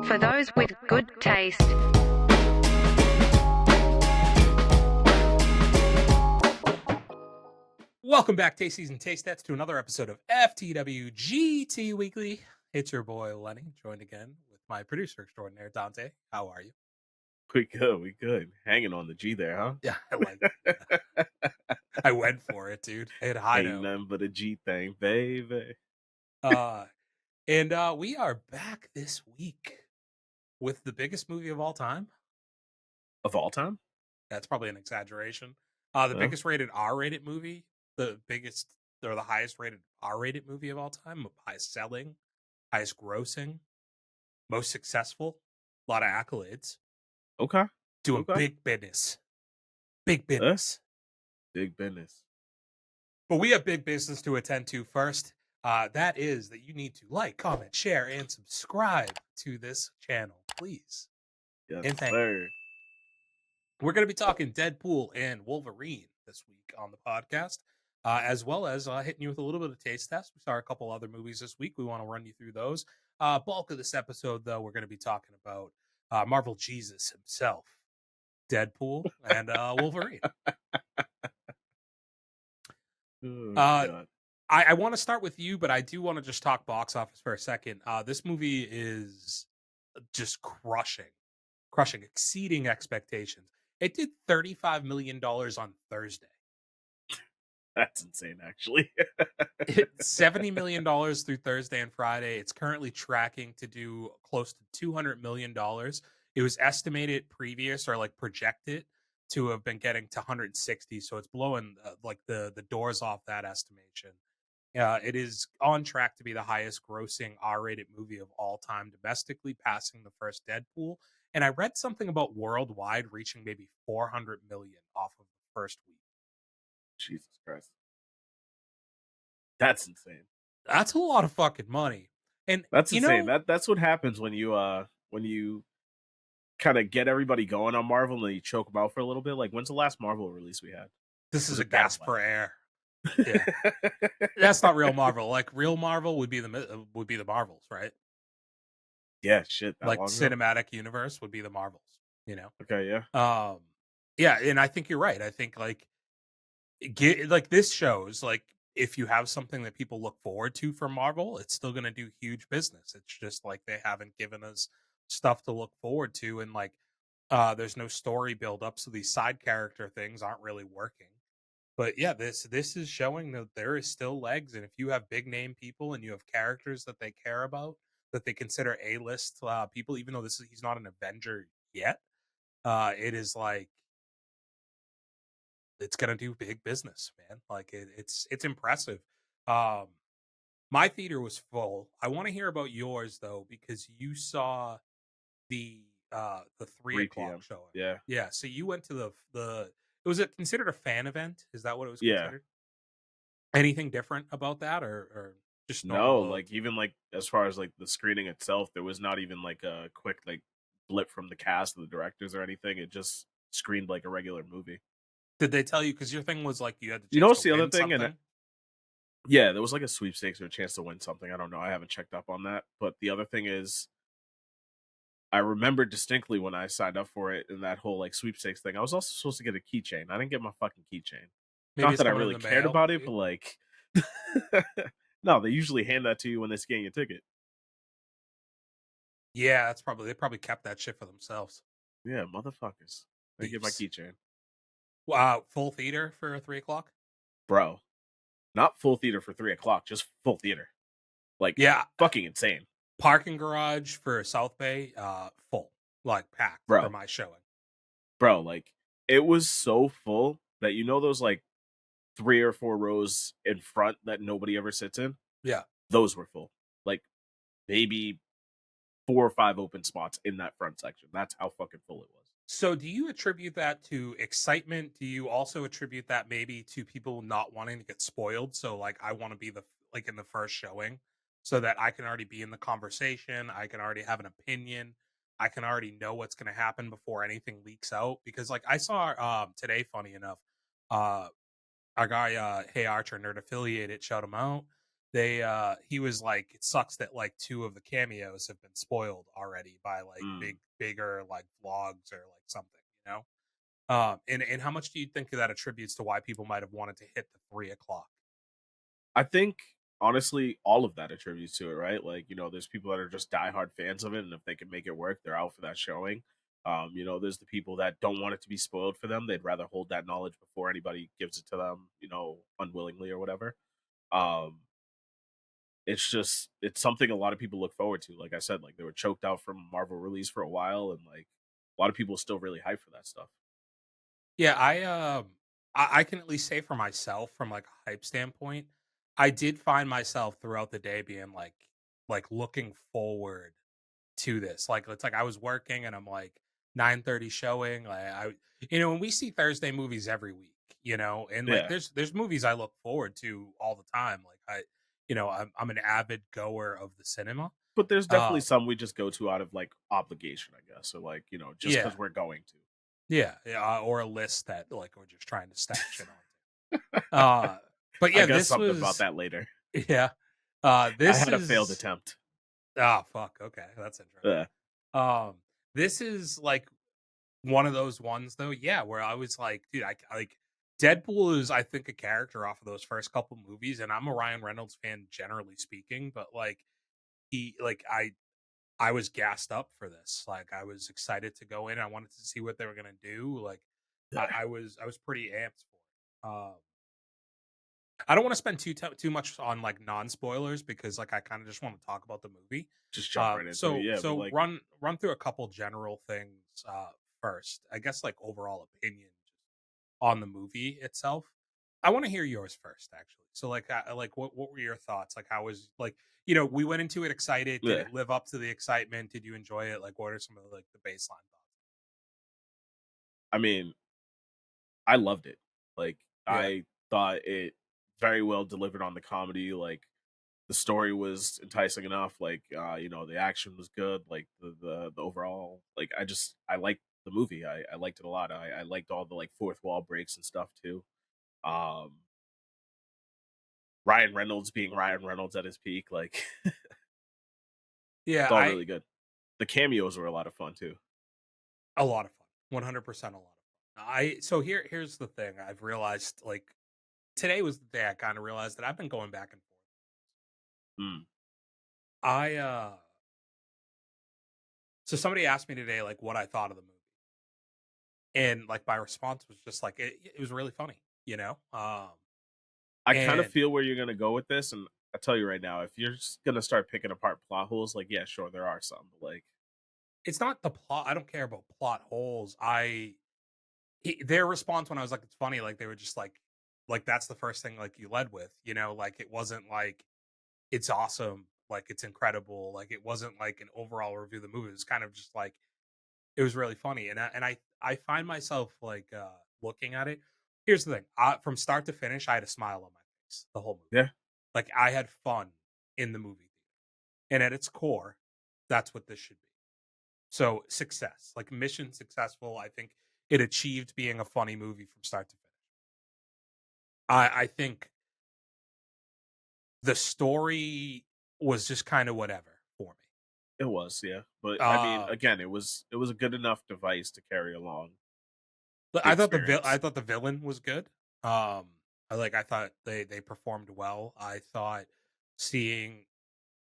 For those with good taste. Welcome back, Tasties and Taste Nets, to another episode of FTWGT Weekly. It's your boy Lenny, joined again with my producer extraordinaire, Dante. How are you? We good. Hanging on the G there, huh? Yeah, I like it. I went for it, dude. I had a high Ain't note. nothing but a G thing, baby. And we are back this week with the biggest movie of all time. Of all time? That's probably an exaggeration. The biggest rated R-rated movie, the biggest or the highest rated R-rated movie of all time, highest selling, highest grossing, most successful, a lot of accolades. Okay. Doing big business. Big business. Big business. But we have big business to attend to first. That is that you need to like, comment, share, and subscribe to this channel, please. Yes, and thank sir. you. We're going to be talking Deadpool and Wolverine this week on the podcast, as well as hitting you with a little bit of taste test. We saw a couple other movies this week. We want to run you through those. Bulk of this episode, though, we're going to be talking about Marvel Jesus himself, Deadpool, and Wolverine. God. I want to start with you, but I do want to just talk box office for a second. This movie is just crushing, exceeding expectations. It did $35 million on Thursday. That's insane, actually. $70 million through Thursday and Friday. It's currently tracking to do close to $200 million. It was estimated previous or like projected to have been getting to 160. So it's blowing like the doors off that estimation. It is on track to be the highest grossing R-rated movie of all time domestically, passing the first Deadpool. And I read something about worldwide reaching maybe 400 million off of the first week. Jesus Christ. That's insane. That's a lot of fucking money. And that's insane. That's what happens when you kind of get everybody going on Marvel and then you choke them out for a little bit. Like, when's the last Marvel release we had? This is a gasp for air. Yeah. That's not real Marvel. Like, real Marvel would be the Marvels, right? Yeah, shit. Like cinematic universe would be the Marvels, you know? Okay, yeah. Yeah, and I think you're right. I think like this shows like if you have something that people look forward to from Marvel, it's still going to do huge business. It's just like they haven't given us stuff to look forward to, and like there's no story build up, so these side character things aren't really working. But yeah, this is showing that there is still legs, and if you have big name people and you have characters that they care about, that they consider A-list people, even though he's not an Avenger yet, it is like it's gonna do big business, man. Like it's impressive. My theater was full. I want to hear about yours though, because you saw the 3 o'clock showing. Yeah. So you went to the. Was it considered a fan event? Is that what it was considered? Anything different about that, or just no? Like even like as far as like the screening itself, there was not even like a quick like blip from the cast or the directors or anything. It just screened like a regular movie. Did they tell you? Because your thing was like you had to. You know what's the other thing? And yeah, there was like a sweepstakes or a chance to win something. I don't know. I haven't checked up on that. But the other thing is, I remember distinctly when I signed up for it and that whole like sweepstakes thing. I was also supposed to get a keychain. I didn't get my fucking keychain. Not that I really cared about it, but like, no, they usually hand that to you when they scan your ticket. Yeah, they probably kept that shit for themselves. Yeah, motherfuckers. I get my keychain. Wow, full theater for 3 o'clock, bro. Not full theater for 3 o'clock, just full theater. Like, yeah, fucking insane. Parking garage for South Bay, full, like packed for my showing. Bro, like it was so full that those like 3 or 4 rows in front that nobody ever sits in. Yeah, those were full. Like maybe 4 or 5 open spots in that front section. That's how fucking full it was. So do you attribute that to excitement? Do you also attribute that maybe to people not wanting to get spoiled? So like I want to be in the first showing so that I can already be in the conversation. I can already have an opinion. I can already know what's going to happen before anything leaks out. Because like I saw today, funny enough, our guy, Hey Archer, Nerd Affiliated, shout him out. he was like, it sucks that like two of the cameos have been spoiled already by like Mm. bigger like vlogs or like something, you know. And how much do you think that attributes to why people might have wanted to hit the 3 o'clock? I think honestly, all of that attributes to it, right? Like, there's people that are just diehard fans of it, and if they can make it work, they're out for that showing. There's the people that don't want it to be spoiled for them. They'd rather hold that knowledge before anybody gives it to them, unwillingly or whatever. Um, it's something a lot of people look forward to. Like I said, like they were choked out from Marvel release for a while, and like a lot of people still really hype for that stuff. Yeah, I can at least say for myself from like a hype standpoint, I did find myself throughout the day being like looking forward to this. Like it's like I was working and I'm like 9:30 showing. Like when we see Thursday movies every week, and like Yeah. there's movies I look forward to all the time. Like I'm an avid goer of the cinema. But there's definitely Uh some we just go to out of like obligation, I guess. So like, just yeah. because we're going to. Yeah, or a list that like we're just trying to stack shit onto. But I yeah, guess this something about was that later. yeah. I This had a failed is attempt. fuck. Okay, that's interesting. Yeah. This is like one of those ones though, yeah, where I was like, dude, I like Deadpool is I think a character off of those first couple movies, and I'm a Ryan Reynolds fan generally speaking, but like he like I was gassed up for this. Like I was excited to go in. I wanted to see what they were gonna do. Like Yeah. I was pretty amped for it. I don't want to spend too much on like non spoilers because like I kind of just want to talk about the movie. Just jump right into it. Yeah, but So like run through a couple general things first. I guess like overall opinion on the movie itself. I want to hear yours first, actually. So like what were your thoughts? Like how was like we went into it excited. Did yeah. it live up to the excitement? Did you enjoy it? Like what are some of like the baseline thoughts? I mean, I loved it. Like Yeah. I thought it very well delivered on the comedy. Like the story was enticing enough. Like the action was good. Like the overall I liked the movie. I liked it a lot. I liked all the like fourth wall breaks and stuff too. Um Ryan Reynolds being Ryan Reynolds at his peak, like it's Yeah, all really good. The cameos were a lot of fun too. a lot of fun. 100% a lot of fun. I so here's the thing. I've realized like today was the day I kind of realized that I've been going back and forth. Mm. I so somebody asked me today like what I thought of the movie. And like my response was just like it was really funny, you know? I kind of And feel where you're gonna go with this, and I tell you right now, if you're just gonna start picking apart plot holes, like yeah, sure, there are some, but like it's not the plot. I don't care about plot holes. Their response when I was like it's funny like they were just like that's the first thing like you led with, like it wasn't like it's awesome, like it's incredible, like it wasn't like an overall review of the movie. It was kind of just like it was really funny, and I find myself like looking at it. Here's the thing: from start to finish, I had a smile on my face the whole movie. yeah, Like I had fun in the movie theater, and at its core, that's what this should be. So success, like mission successful. I think it achieved being a funny movie from start to finish. I think the story was just kind of whatever for me. it was, yeah. But I mean, Uh, again, it was a good enough device to carry along But the I experience. thought the villain was good. I thought they performed well. I thought seeing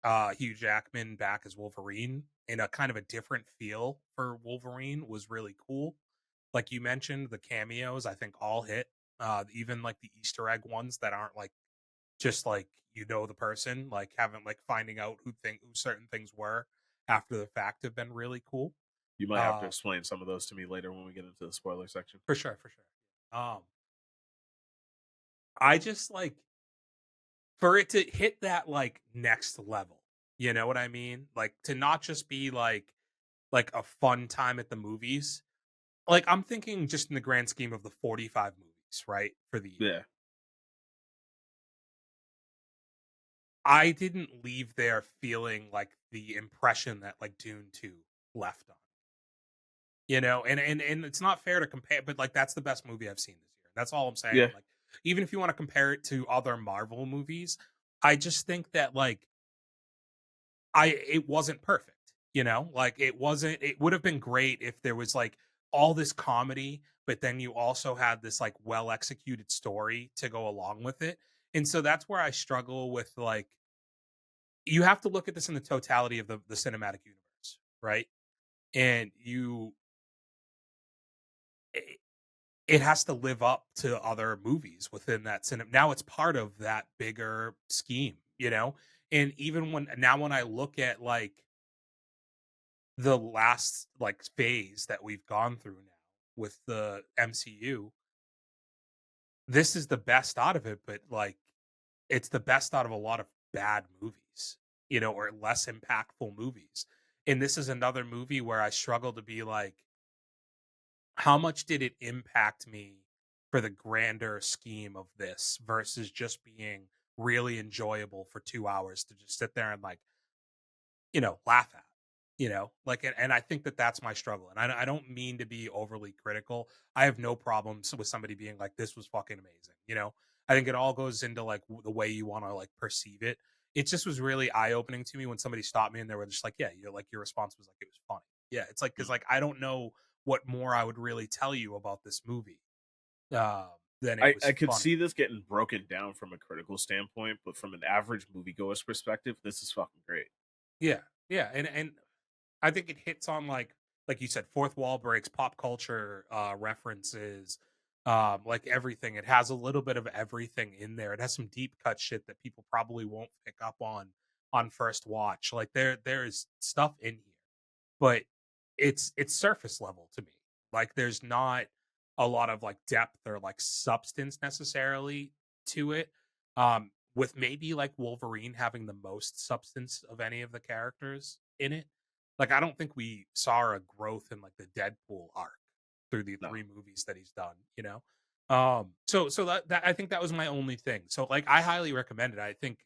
Hugh Jackman back as Wolverine in a kind of a different feel for Wolverine was really cool. Like you mentioned, the cameos I think all hit. Even like the Easter egg ones that aren't like just like the person, like haven't like finding out who certain things were after the fact have been really cool. You might have to Uh, explain some of those to me later when we get into the spoiler section. for sure, for sure. Um, I just like for it to hit that like next level. You know what I mean? Like to not just be like a fun time at the movies. Like I'm thinking just in the grand scheme of the 45 movies, right? For the year. Yeah, I didn't leave there feeling like the impression that like Dune 2 left on. And it's not fair to compare, but like that's the best movie I've seen this year. That's all I'm saying. yeah, Like even if you want to compare it to other Marvel movies, I just think that like it wasn't perfect, you know? Like it would have been great if there was like all this comedy, but then you also had this like well executed story to go along with it. And so that's where I struggle with like you have to look at this in the totality of the cinematic universe, right? And it, it has to live up to other movies within that cinema. Now it's part of that bigger scheme, you know? And even when I look at like the last like phase that we've gone through now with the MCU, this is the best out of it, but like it's the best out of a lot of bad movies, you know, or less impactful movies. And this is another movie where I struggle to be like, how much did it impact me for the grander scheme of this versus just being really enjoyable for 2 hours to just sit there and like laugh at, like, and I think that that's my struggle. And I don't mean to be overly critical. I have no problems with somebody being like, this was fucking amazing. I think it all goes into like the way you want to like perceive it. It just was really eye opening to me when somebody stopped me and they were just like, yeah, you're like, your response was like, it was funny. Yeah. It's like, cause Mm. like, I don't know what more I would really tell you about this movie uh, than it I was could funny. see this getting broken down from a critical standpoint, but from an average moviegoer's perspective, this is fucking great. Yeah. Yeah. And I think it hits on like you said, fourth wall breaks, pop culture references, like everything. It has a little bit of everything in there. It has some deep cut shit that people probably won't pick up on first watch. Like there is stuff in here, but it's surface level to me. Like there's not a lot of like depth or like substance necessarily to it. With maybe like Wolverine having the most substance of any of the characters in it. Like I don't think we saw a growth in like the Deadpool arc through the No. three movies that he's done. So that I think that was my only thing. So like I highly recommend it. I think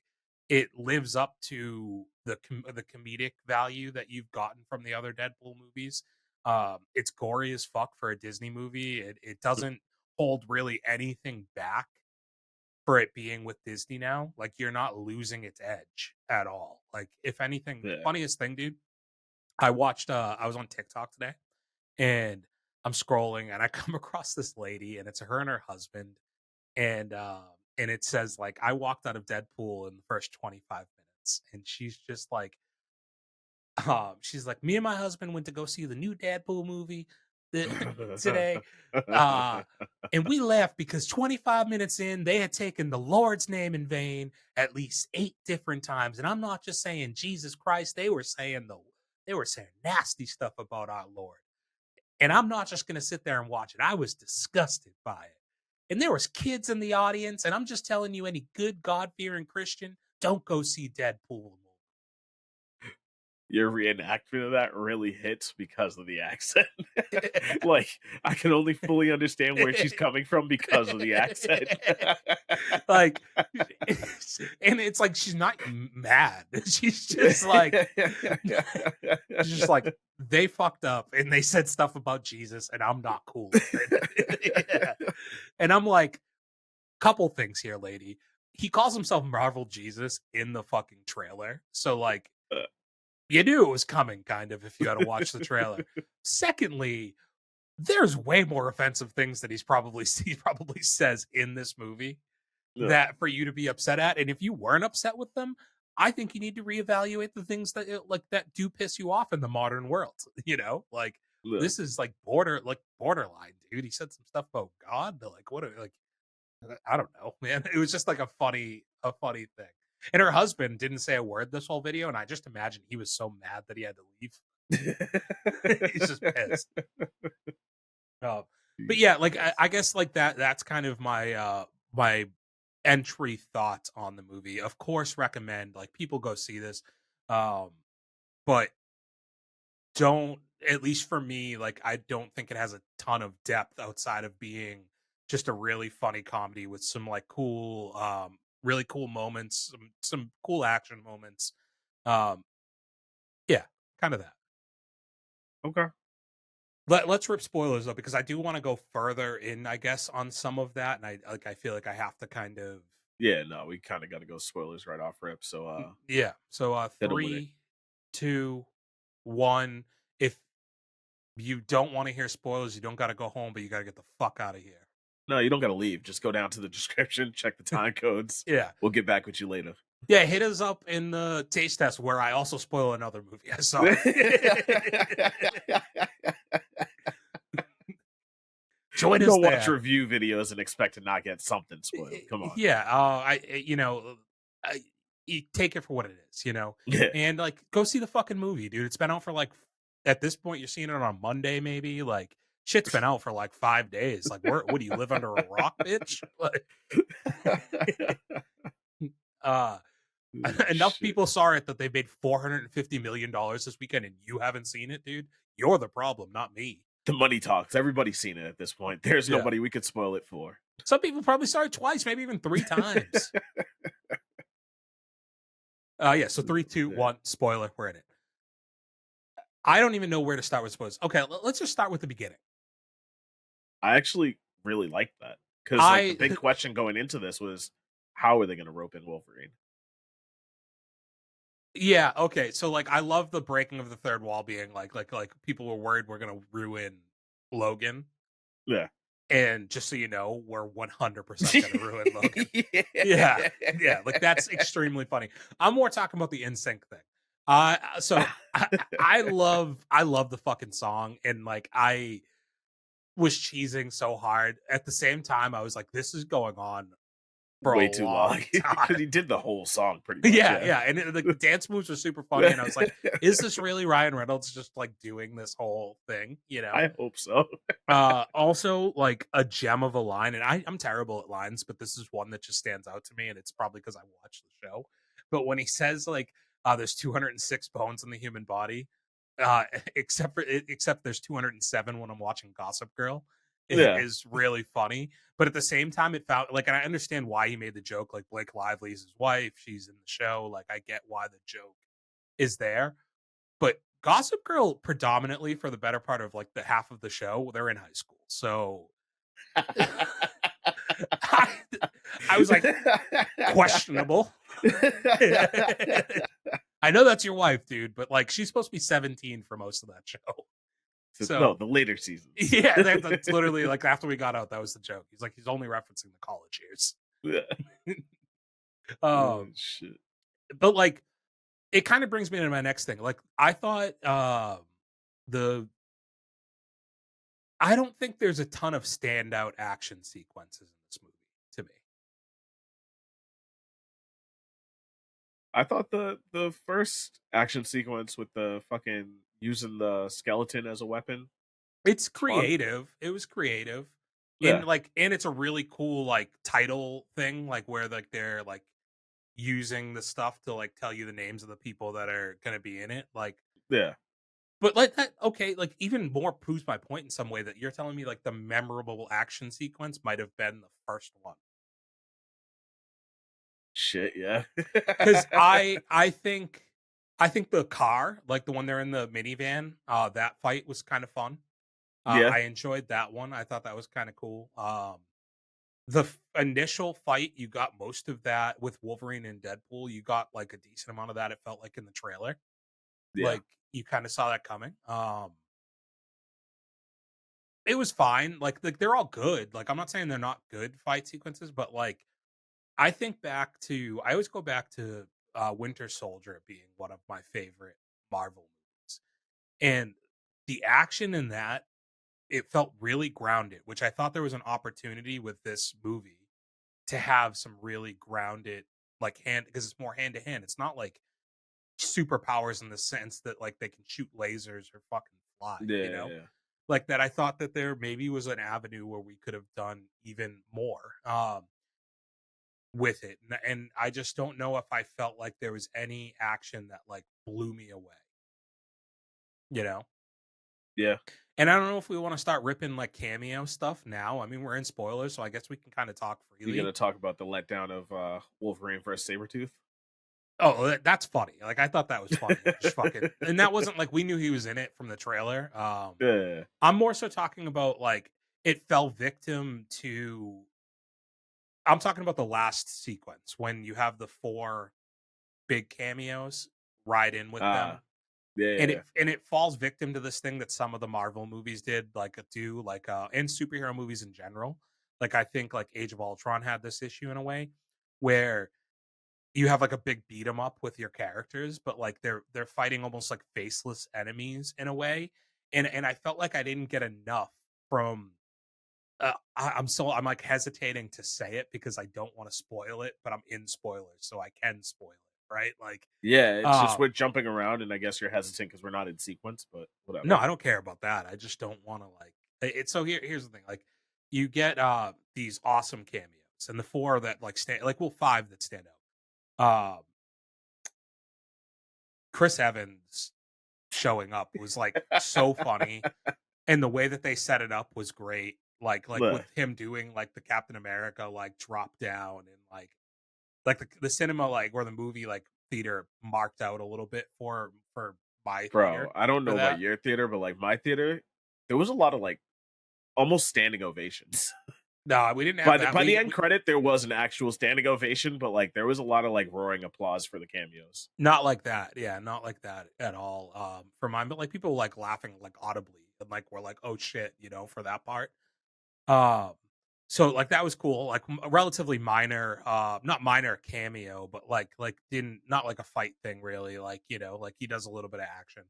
it lives up to the comedic value that you've gotten from the other Deadpool movies. It's gory as fuck for a Disney movie. It doesn't hold really anything back for it being with Disney now. Like you're not losing its edge at all. Like if anything, Yeah. funniest thing, dude. I was on TikTok today and I'm scrolling and I come across this lady and it's her and her husband and it says like I walked out of Deadpool in the first 25 minutes and she's like me and my husband went to go see the new Deadpool movie today uh and we left because 25 minutes in they had taken the Lord's name in vain at least 8 different times, and I'm not just saying Jesus Christ, they were saying nasty stuff about our Lord. And I'm not just going to sit there and watch it. I was disgusted by it. And there was kids in the audience, and I'm just telling you, any good God-fearing Christian, don't go see Deadpool. Your reenactment of that really hits because of the accent. Like, I can only fully understand where she's coming from because of the accent. Like, and it's like she's not mad. She's just like, she's just like, they fucked up and they said stuff about Jesus, and I'm not cool with it. Yeah. And I'm like, couple things here, lady. He calls himself Marvel Jesus in the fucking trailer. So like you knew it was coming, kind of, if you had to watch the trailer. Secondly, there's way more offensive things that he probably says in this movie Yeah, that for you to be upset at. And if you weren't upset with them, I think you need to reevaluate the things that like that do piss you off in the modern world. Like yeah. this is like borderline, dude. He said some stuff about God. Like what? Like I don't know, man. It was just like a funny thing. And her husband didn't say a word this whole video, and I just imagine he was so mad that he had to leave. He's just pissed. But yeah, like I guess like that's kind of my entry thoughts on the movie. Of course, recommend like people go see this, um, but don't, at least for me, like I don't think it has a ton of depth outside of being just a really funny comedy with some like really cool moments, some cool action moments. Um, yeah, kind of that. Okay. Let's rip spoilers though, because I do want to go further in, I guess, on some of that, and I feel like I have to kind of Yeah, no, we kind of got to go spoilers right off rip. So, Yeah. So hit them with it. 3, 2, 1. If you don't want to hear spoilers, you don't got to go home, but you got to get the fuck out of here. No, you don't got to leave. Just go down to the description, check the time codes. Yeah. We'll get back with you later. Yeah, hit us up in the taste test where I also spoil another movie I saw. Join us Don't there. watch review videos and expect to not get something spoiled. Come on. Yeah, you take it for what it is, Yeah. and like go see the fucking movie, dude. It's been out for like at this point you're seeing it on Monday, maybe. Like shit's been out for like 5 days. Like, what do you live under a rock, bitch? Like, enough Shit. people saw it that they made $450 million this weekend, and you haven't seen it, dude. You're the problem, not me. The money talks. Everybody's seen it at this point. There's Yeah. nobody we could spoil it for. Some people probably saw it twice, maybe even 3 times. Yeah, so 3, 2, 1, spoiler, we're in it. I don't even know where to start with spoilers. Okay, let's just start with the beginning. I actually really liked that. Because the big question going into this was, how are they going to rope in Wolverine? Yeah, okay. So like I love the breaking of the third wall being like people were worried we're gonna ruin Logan. Yeah. And just so you know, we're 100% gonna ruin Logan. Yeah. Like that's extremely funny. I'm more talking about the NSYNC thing. So I love the fucking song, and like I was cheesing so hard. At the same time, I was like, this is going on for way a too long long. time. Because he did the whole song pretty much. Yeah. And the dance moves are super funny. And I was like, is this really Ryan Reynolds just like doing this whole thing? I hope so. Also, like a gem of a line, and I'm terrible at lines, but this is one that just stands out to me, and it's probably because I watched the show. But when he says like, there's 206 bones in the human body, except there's 207 when I'm watching Gossip Girl. It is really funny, but at the same time, it felt like, and I understand why he made the joke. Like Blake Lively's his wife, she's in the show. Like I get why the joke is there, but Gossip Girl predominantly for the better part of like the half of the show, they're in high school. So I was like, questionable. I know that's your wife, dude, but like she's supposed to be 17 for most of that show. So no, the later seasons. Yeah, that's literally like after we got out, that was the joke. He's like, he's only referencing the college years. Yeah. Shit. But like, it kind of brings me to my next thing. Like, I thought I don't think there's a ton of standout action sequences in this movie to me. I thought the first action sequence with the fucking using the skeleton as a weapon. It's creative. It was creative. Yeah. And it's a really cool like title thing, like where like they're like using the stuff to like tell you the names of the people that are gonna be in it. Like yeah. But like that, okay, like even more proves my point in some way that you're telling me like the memorable action sequence might have been the first one. Shit, yeah. Because I think the car, like the one they're in the minivan, that fight was kind of fun. Yeah. I enjoyed that one. I thought that was kind of cool. The initial fight, you got most of that with Wolverine and Deadpool. You got like a decent amount of that. It felt like in the trailer, like you kind of saw that coming. It was fine. Like they're all good. Like I'm not saying they're not good fight sequences, but like I always go back to Winter Soldier being one of my favorite Marvel movies, and the action in that, it felt really grounded, which I thought there was an opportunity with this movie to have some really grounded, like because it's more hand to hand. It's not like superpowers in the sense that like they can shoot lasers or fucking fly, Yeah. like that. I thought that there maybe was an avenue where we could have done even more with it. And I just don't know if I felt like there was any action that like blew me away, Yeah. And I don't know if we want to start ripping like cameo stuff now. I mean, we're in spoilers, so I guess we can kind of talk freely. You're going to talk about the letdown of Wolverine versus Sabretooth? Oh, that's funny. Like, I thought that was funny. Just fucking, and that wasn't like we knew he was in it from the trailer. Yeah. I'm more so talking about like it fell victim to I'm talking about the last sequence when you have the 4 big cameos ride in with Ah, them. yeah, yeah, And yeah. it falls victim to this thing that some of the Marvel movies did, like, and superhero movies in general. Like, I think, like, Age of Ultron had this issue in a way where you have, like, a big beat 'em up with your characters, but, like, they're fighting almost like faceless enemies in a way, and I felt like I didn't get enough from I'm, like, hesitating to say it because I don't wanna spoil it, but I'm in spoilers, so I can spoil it, right? Like, Yeah, it's just uh we're jumping around, and I guess you're hesitant because we're not in sequence, but no, whatever. I don't care about that. I just don't wanna, like so here's the thing, like, you get, these awesome cameos, and the 4 that, like, stand like, well, 5 that stand out. Chris Evans showing up was, like, so funny, and the way that they set it up was great. Like, Look, with him doing, like, the Captain America, like, drop down and, like, the cinema, like, or the movie, like, theater marked out a little bit for my bro, theater I don't for know about that. your theater, but like my theater, there was a lot of like almost standing ovations. No, we didn't have By the that. by the We end credit, there was an actual standing ovation, but like there was a lot of like roaring applause for the cameos. Not like that, yeah, not like that at all, for mine, but, like, people, like, laughing, like, audibly, and, like, we're like, "Oh, shit," for that part. Um, so, like, that was cool, like, a relatively minor, not minor cameo, but, like, didn't not like a fight thing really, like, like, he does a little bit of action.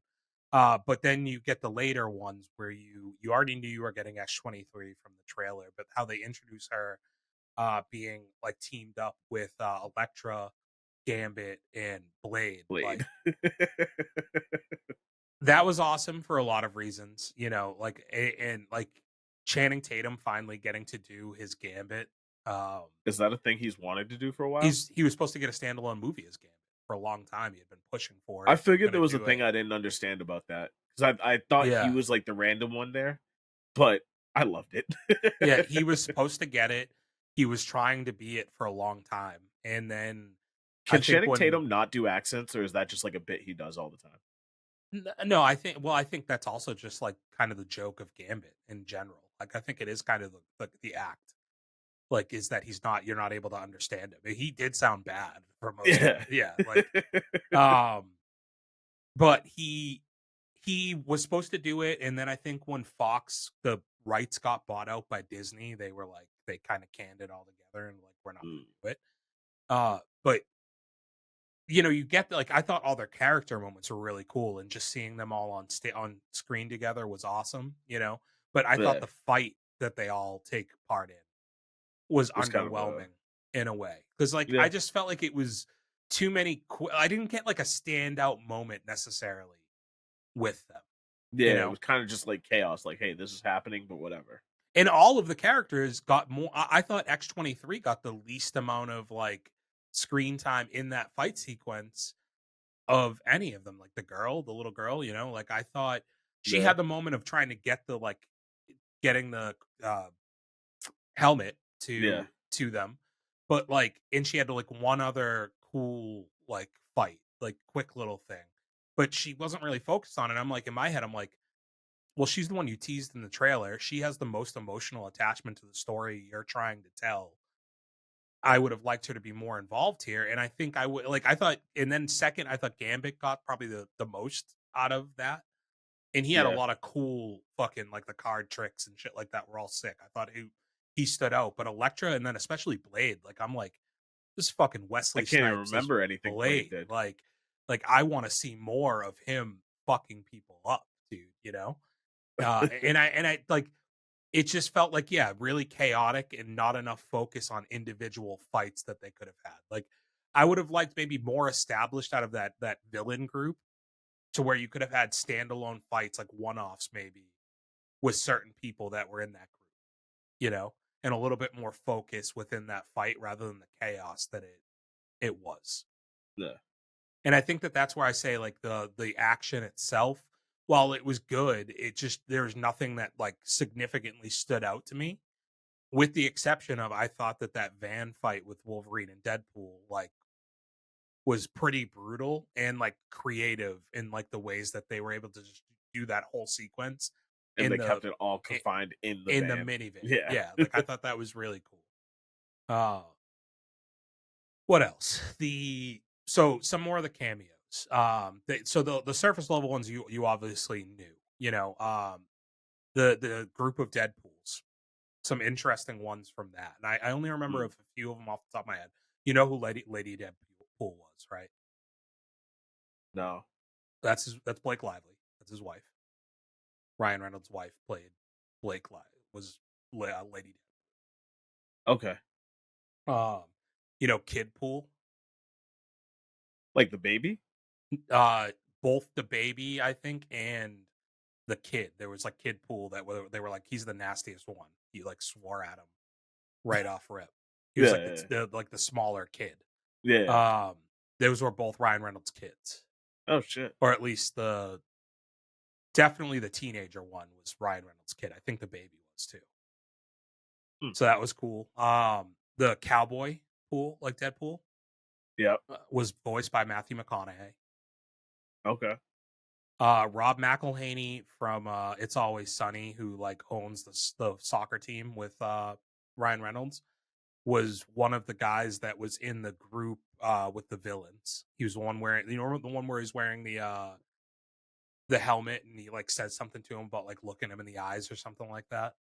But then you get the later ones where you already knew you were getting X-23 from the trailer, but how they introduce her, being, like, teamed up with, Elektra, Gambit, and Blade, like, Blade. that was awesome for a lot of reasons, like, and, like, Channing Tatum finally getting to do his Gambit. Um, Is that a thing he's wanted to do for a while? he was supposed to get a standalone movie as Gambit for a long time. He had been pushing for I it and figured there gonna was a do thing it. I didn't understand about that because I thought he Yeah. was like the random one there, but I loved it. Yeah, he was supposed to get it. He was trying to be it for a long time, and then I Can think Channing when Tatum not do accents, or is that just like a bit he does all the time? no, I think that's also just, like, kind of the joke of Gambit in general. Like, I think it is kind of the act. Like, is that you're not able to understand him. He did sound bad for most of Yeah. it. Yeah, like, um, but he was supposed to do it, and then I think when Fox the rights got bought out by Disney, they were like they kinda canned it all together and, like, "We're not gonna Mm, do it." But, you get the like, I thought all their character moments were really cool, and just seeing them all on screen together was awesome. But I thought yeah, the fight that they all take part in was was kind of a underwhelming in a way, because like, yeah, I just felt like it was too many I didn't get, like, a standout moment necessarily with them, you yeah. It know? was kind of just like chaos. Like, hey, this is happening, but whatever. And all of the characters got more I thought X-23 got the least amount of, like, screen time in that fight sequence of any of them, like, the little girl, like, I thought she Yeah, had the moment of trying to get the, like getting the, helmet yeah. to them, but, like and she had, like, one other cool, like, fight, like, quick little thing, but she wasn't really focused on it. I'm like in my head, I'm like, "Well, she's the one you teased in the trailer. She has the most emotional attachment to the story you're trying to tell. I would have liked her to be more involved here," and I think I would like, I thought and then second, I thought Gambit got probably the most out of that, and he had a Yeah. lot of cool fucking like the card tricks and shit like that were all sick. I thought he stood out, but Elektra and then especially Blade, like I'm like, this fucking I Wesley can't even Snipes is remember anything Blade Blade. did. Like I want to see more of him fucking people up, dude. And I like it just felt like, yeah, really chaotic and not enough focus on individual fights that they could have had. Like I would have liked maybe more established out of that villain group to where you could have had standalone fights, like one-offs maybe, with certain people that were in that group, you know, and a little bit more focus within that fight rather than the chaos that it was. Yeah, And I think that that's where I say like the action itself, while it was good, it just there's nothing that like significantly stood out to me, with the exception of I thought that van fight with Wolverine and Deadpool like was pretty brutal and like creative in like the ways that they were able to just do that whole sequence and in they the kept it all confined in the in the van. minivan. Yeah. Yeah, like, I thought that was really cool. Uh, what else? So some more of the cameos. So the surface level ones you obviously knew. The group of Deadpools. Some interesting ones from that, and I only remember Mm, of a few of them off the top of my head. You know who Lady Deadpool was, right? no. That's Blake Lively. That's his wife. Ryan Reynolds' wife played Blake Lively was Lady Okay. Deadpool. Kid Pool. Like the baby? Uh, both the baby, I think, and the kid. There was like Kid Pool they were like he's the nastiest one. He like swore at him right off rip. He was like Yeah. the smaller kid. Yeah. Um, those were both Ryan Reynolds' kids, Oh shit. or at least definitely the teenager one was Ryan Reynolds' kid. I think the baby was too. Hmm. So that was cool. The cowboy Pool, like Deadpool, Yep. was voiced by Matthew McConaughey. Okay. Rob McElhaney from It's Always Sunny, who like owns the soccer team with Ryan Reynolds, was one of the guys that was in the group with the villains. He was the one wearing, the one where he's wearing the helmet and he like says something to him about like looking him in the eyes or something like that.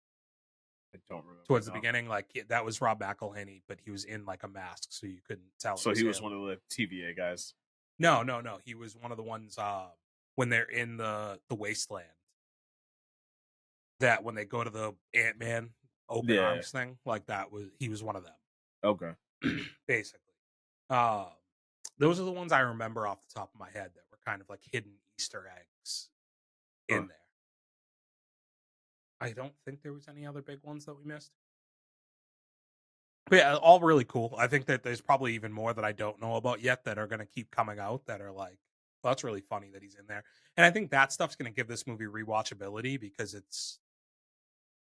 I don't remember Towards the now. beginning, like that was Rob McElhaney, but he was in like a mask, so you couldn't tell it So was he was him. one of the TVA guys. No, no, no. He was one of the ones when they're in the wasteland. That when they go to the Ant-Man open Yeah. arms thing, like that was he was one of Okay. them, basically. Um, those are the ones I remember off the top of my head that were kind of like hidden Easter eggs Huh. in there. I don't think there was any other big ones that we missed. But yeah, all really cool. I think that there's probably even more that I don't know about yet that are going to keep coming out that are like, well, that's really funny that he's in there. And I think that stuff's going to give this movie rewatchability because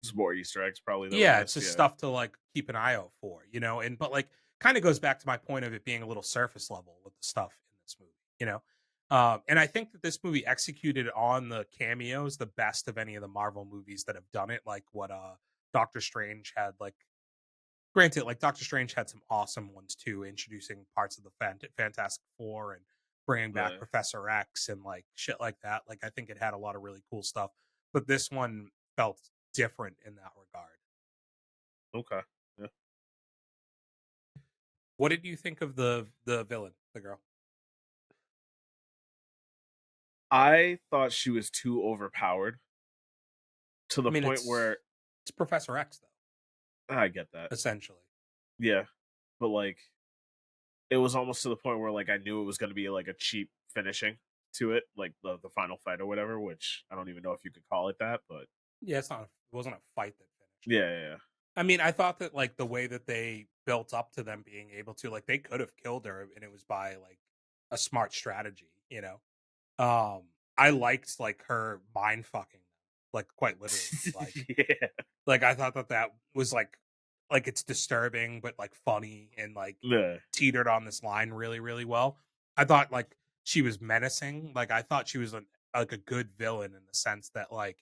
Some more Easter eggs probably that we yeah, it's missed. just Yeah. stuff to like keep an eye out for, and but like kind of goes back to my point of it being a little surface level with the stuff in this movie. And I think that this movie executed on the cameos the best of any of the Marvel movies that have done it, like what Doctor Strange had. Like, granted, like Doctor Strange had some awesome ones too, introducing parts of the Fantastic Four and bringing back Yeah. Professor X and like shit like that. Like, I think it had a lot of really cool stuff, but this one felt different in that regard. Okay. Yeah. What did you think of the villain, the girl? I thought she was too overpowered to I the mean, point where it's Professor X though, I get that. essentially. Yeah. But like it was almost to the point where like I knew it was going to be like a cheap finishing to it, like the final fight or whatever, which I don't even know if you could call it that, but Yeah, it wasn't a fight that finished. yeah, yeah, yeah. I mean, I thought that like the way that they built up to them being able to like they could have killed her and it was by like a smart strategy. Um I liked like her mind fucking like quite literally. Yeah. Like I thought that was like it's disturbing but like funny and like Yeah. teetered on this line really really well. I thought like she was menacing. Like I thought she was like a good villain in the sense that like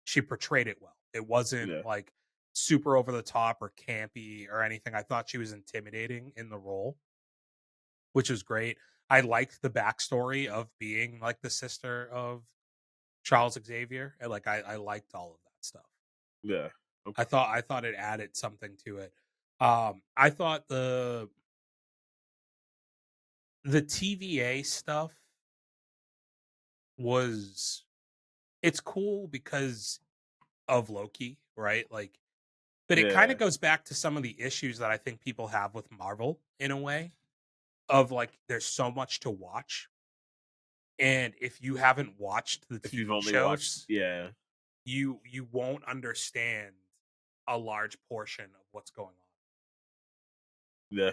she portrayed it well. It wasn't Yeah. like super over the top or campy or anything. I thought she was intimidating in the role, which was great. I liked the backstory of being like the sister of Charles Xavier. And like I liked all of that stuff. Yeah. I Okay. thought it added something to it. I thought the TVA stuff was it's cool because of Loki, right? Like, but it kind Yeah. of goes back to some of the issues that I think people have with Marvel in a way of like there's so much to watch, and if you haven't watched the If you've TV only watched shows, yeah. you won't understand a large portion of what's going on. Yeah.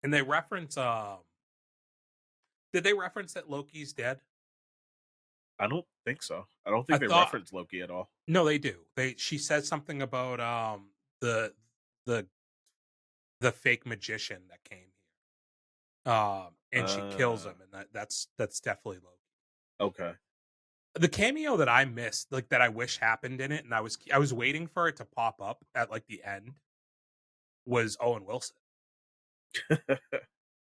And they reference did they reference that Loki's dead? I don't think so. I don't I think they thought reference Loki at all. no, they do. She said something about the the the fake magician that came here. And she kills Uh him, and that's definitely Loki. okay. The cameo that I missed, like, that I wish happened in it, and I was waiting for it to pop up at, like, the end, was Owen Wilson.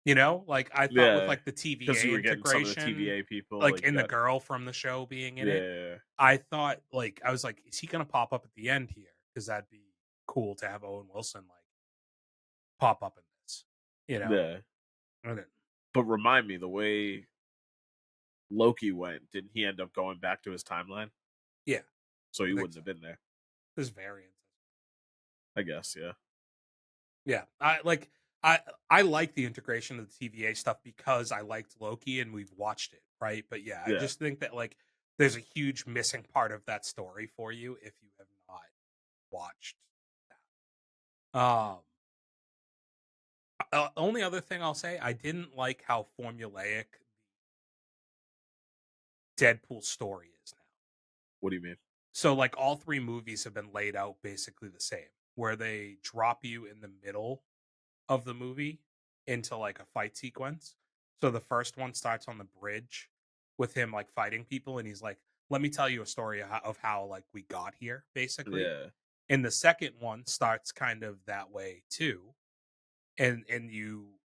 You know? Like, I thought with, Yeah, like, the because you TVA were getting some of the integration, TVA people, like, like, you and the got girl from the show being in it, yeah, I thought, like I was like, "Is he gonna pop up at the end here? Because 'Cause that'd be cool to have Owen Wilson, like, pop up in this." You know? yeah. And it But remind me, the way Loki went, didn't he end up going back to his timeline? yeah, So he I think wouldn't so. have been there. There's variants. I guess, yeah. Yeah, I I like the integration of the TVA stuff because I liked Loki and we've watched it, right? But yeah, I Yeah. just think that like there's a huge missing part of that story for you if you have not watched that. Only other thing I'll say, I didn't like how formulaic Deadpool story is now. What do you mean? So like all three movies have been laid out basically the same, where they drop you in the middle of the movie into like a fight sequence. So the first one starts on the bridge with him like fighting people, and he's like, "Let me tell you a story of how like we got here," basically. Yeah. And the second one starts kind of that way too, and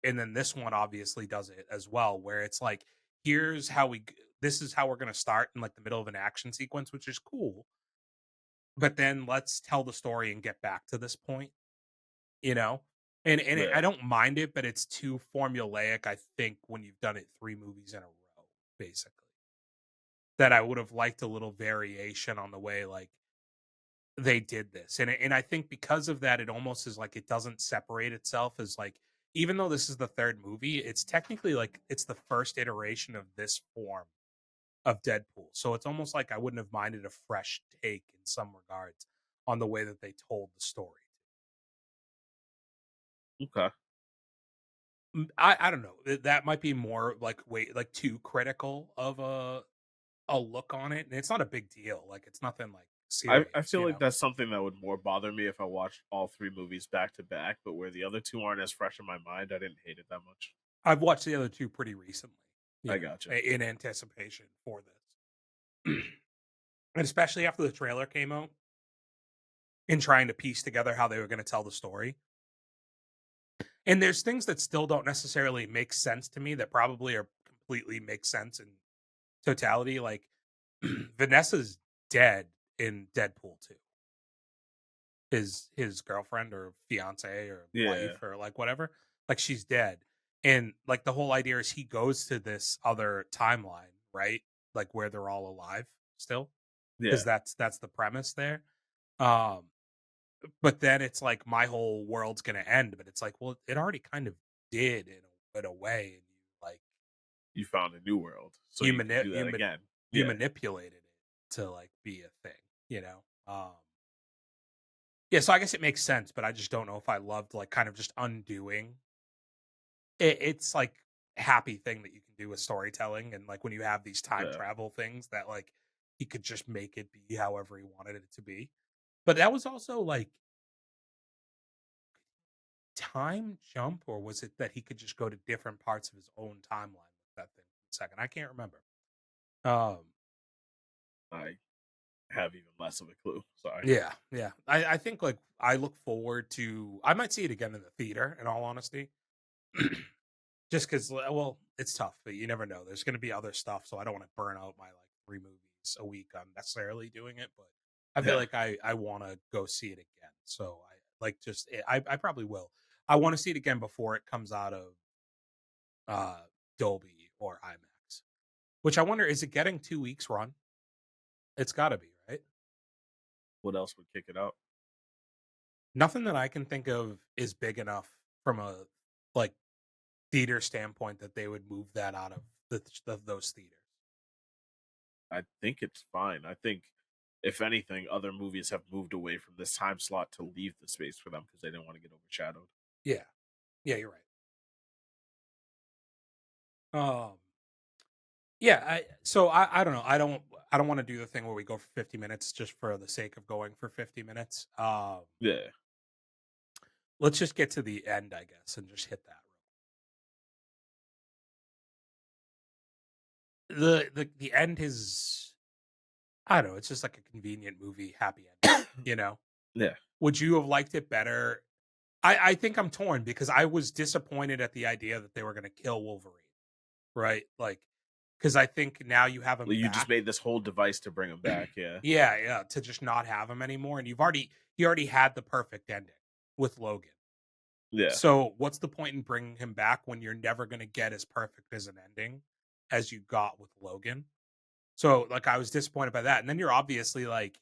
then this one obviously does it as well, where it's like, "Here's how this is how we're gonna start in like the middle of an action sequence," which is cool. But then let's tell the story and get back to this point, you know? I Yeah. don't mind it, but it's too formulaic, I think, when you've done it 3 movies in a row, basically. That I would have liked a little variation on the way, like, they did this, and I think because of that, it almost is like it doesn't separate itself as, like, even though this is the 3rd movie, it's technically, like, it's the 1st iteration of this form of Deadpool, so it's almost like I wouldn't have minded a fresh take in some regards on the way that they told the story. Okay. I don't know. That might be more like like too critical of a look on it, and it's not a big deal. Like it's nothing like I serious, feel you like know. that's something that would more bother me if I watched all 3 movies back to back, but where the other 2 aren't as fresh in my mind, I didn't hate it that much. I've watched the other two pretty recently, you I know, gotcha. in anticipation for this, and especially after the trailer came out, and trying to piece together how they were going to tell the story. And there's things that still don't necessarily make sense to me that probably are completely make sense in totality. Like Vanessa's dead in Deadpool 2. His girlfriend or fiance or Yeah. wife or like whatever, like she's dead. And like the whole idea is he goes to this other timeline, right? Like where they're all alive still, because Yeah. that's the premise there. Um, but then it's like my whole world's gonna end, but it's like, well, it already kind of did in a way, and you like You found a new world, so you you can mani- do you that ma- again. you Yeah. manipulated it to like be a thing, you know. Yeah, so I guess it makes sense, but I just don't know if I loved like kind of just undoing it's like happy thing that you can do with storytelling, and like when you have these time Yeah. travel things that like he could just make it be however he wanted it to be. But that was also like time jump, or was it that he could just go to different parts of his own timeline with that thing for a second? I can't remember. Um I have even less of a clue. Sorry. yeah. I think like I look forward to I might see it again in the theater in all honesty. Just because, well, it's tough, but you never know. There's going to be other stuff, so I don't want to burn out my like 3 movies a week unnecessarily doing it. But I feel Yeah. like I want to go see it again. So I like just I probably will. I want to see it again before it comes out of uh Dolby or IMAX. Which I wonder, is it getting 2 weeks run? It's got to be, right? What else would kick it out? Nothing that I can think of is big enough from a like theater standpoint that they would move that out of those theaters. I think it's fine. I think, if anything, other movies have moved away from this time slot to leave the space for them because they didn't want to get overshadowed. Yeah, yeah, you're right. Yeah, I don't know. I don't want to do the thing where we go for 50 minutes just for the sake of going for 50 minutes. Yeah. Let's just get to the end, I guess, and just hit that. The end is I don't know, it's just like a convenient movie happy ending, you know? Yeah. Would you have liked it better? I think I'm torn because I was disappointed at the idea that they were gonna kill Wolverine, right? Like, because I think now you have him You just back. made this whole device to bring him back. Yeah. Yeah, yeah, to just not have him anymore, and he already had the perfect ending with Logan. Yeah. So, what's the point in bringing him back when you're never gonna get as perfect as an ending as you got with Logan? So, like, I was disappointed by that, and then you're obviously like,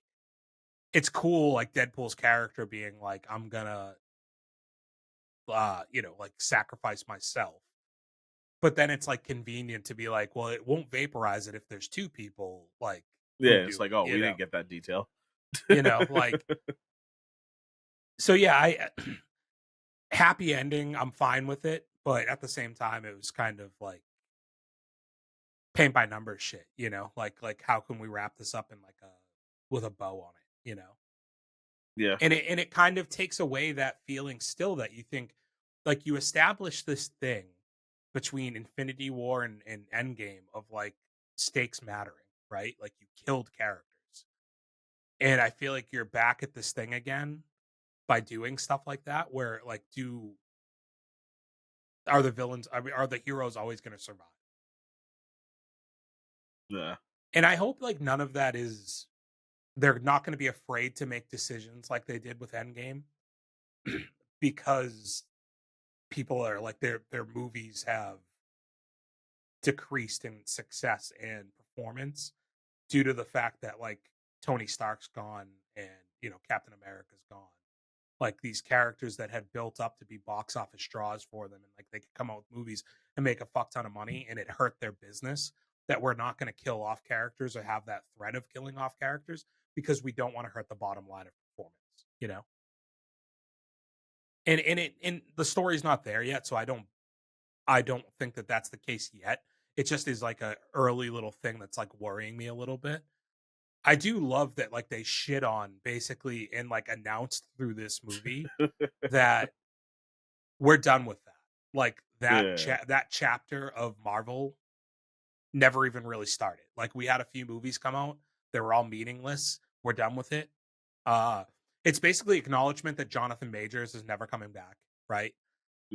it's cool, like Deadpool's character being like, "I'm gonna, like sacrifice myself." But then it's like convenient to be like, well, it won't vaporize it if there's two people like who Yeah. It's do like, it, oh, we didn't get that detail. like so yeah, I happy ending, I'm fine with it, but at the same time it was kind of like paint by numbers shit, like how can we wrap this up in like a with a bow on it. Yeah. And it kind of takes away that feeling still that you think like you establish this thing between Infinity War and Endgame of like stakes mattering, right? Like you killed characters. And I feel like you're back at this thing again by doing stuff like that where like do are the villains I mean, are the heroes always going to survive? Yeah. And I hope like none of that is they're not going to be afraid to make decisions like they did with Endgame because people are like their movies have decreased in success and performance due to the fact that like Tony Stark's gone and Captain America's gone. Like these characters that had built up to be box office draws for them and like they could come out with movies and make a fuck ton of money and it hurt their business that we're not going to kill off characters or have that threat of killing off characters because we don't want to hurt the bottom line of performance. And the story's not there yet, so I don't think that that's the case yet. It just is like a early little thing that's like worrying me a little bit. I do love that like they shit on basically and like announced through this movie that we're done with that. Like Yeah. that chapter of Marvel never even really started. Like we had a few movies come out, they were all meaningless. We're done with it. Uh it's basically acknowledgement that Jonathan Majors is never coming back, right?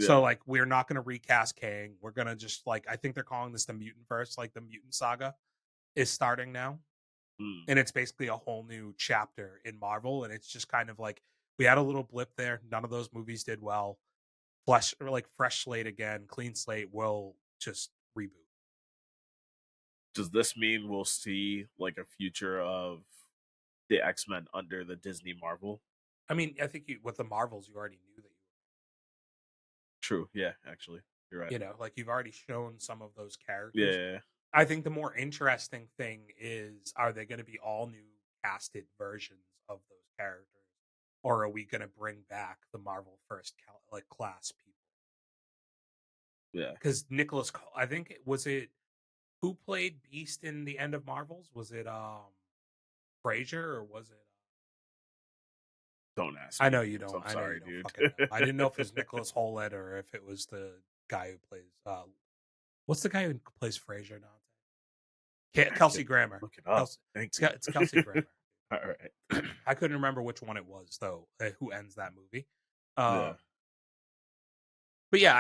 So Yeah. like we're not going to recast Kang. We're going to just like I think they're calling this the Mutant Verse, like the Mutant Saga is starting now. Mm. And it's basically a whole new chapter in Marvel and it's just kind of like we had a little blip there. None of those movies did well. Fresh slate again, clean slate will just reboot. Does this mean we'll see like a future of the X-Men under the Disney Marvel? I mean, I think with the Marvels, you already knew that True. Yeah, actually. You're right. like you've already shown some of those Yeah. characters. Yeah, yeah. I think the more interesting thing is, are they going to be all new casted versions of those characters, or are we going to bring back the Marvel like class people? Yeah. Because I think it who played Beast in the end of Marvels? Was it Frazier or was it? Don't ask I me. know you don't. I'm I know you sorry, don't dude. fucking know. I didn't know if it was Nicholas Holet or if it was the guy who plays. What's the guy who plays Frazier? I Kelsey can Grammer. look it up. Kelsey, Thank it's, you. it's Kelsey Grammer. All right. I couldn't remember which one it was though. Who ends that movie? Yeah. Um, but yeah,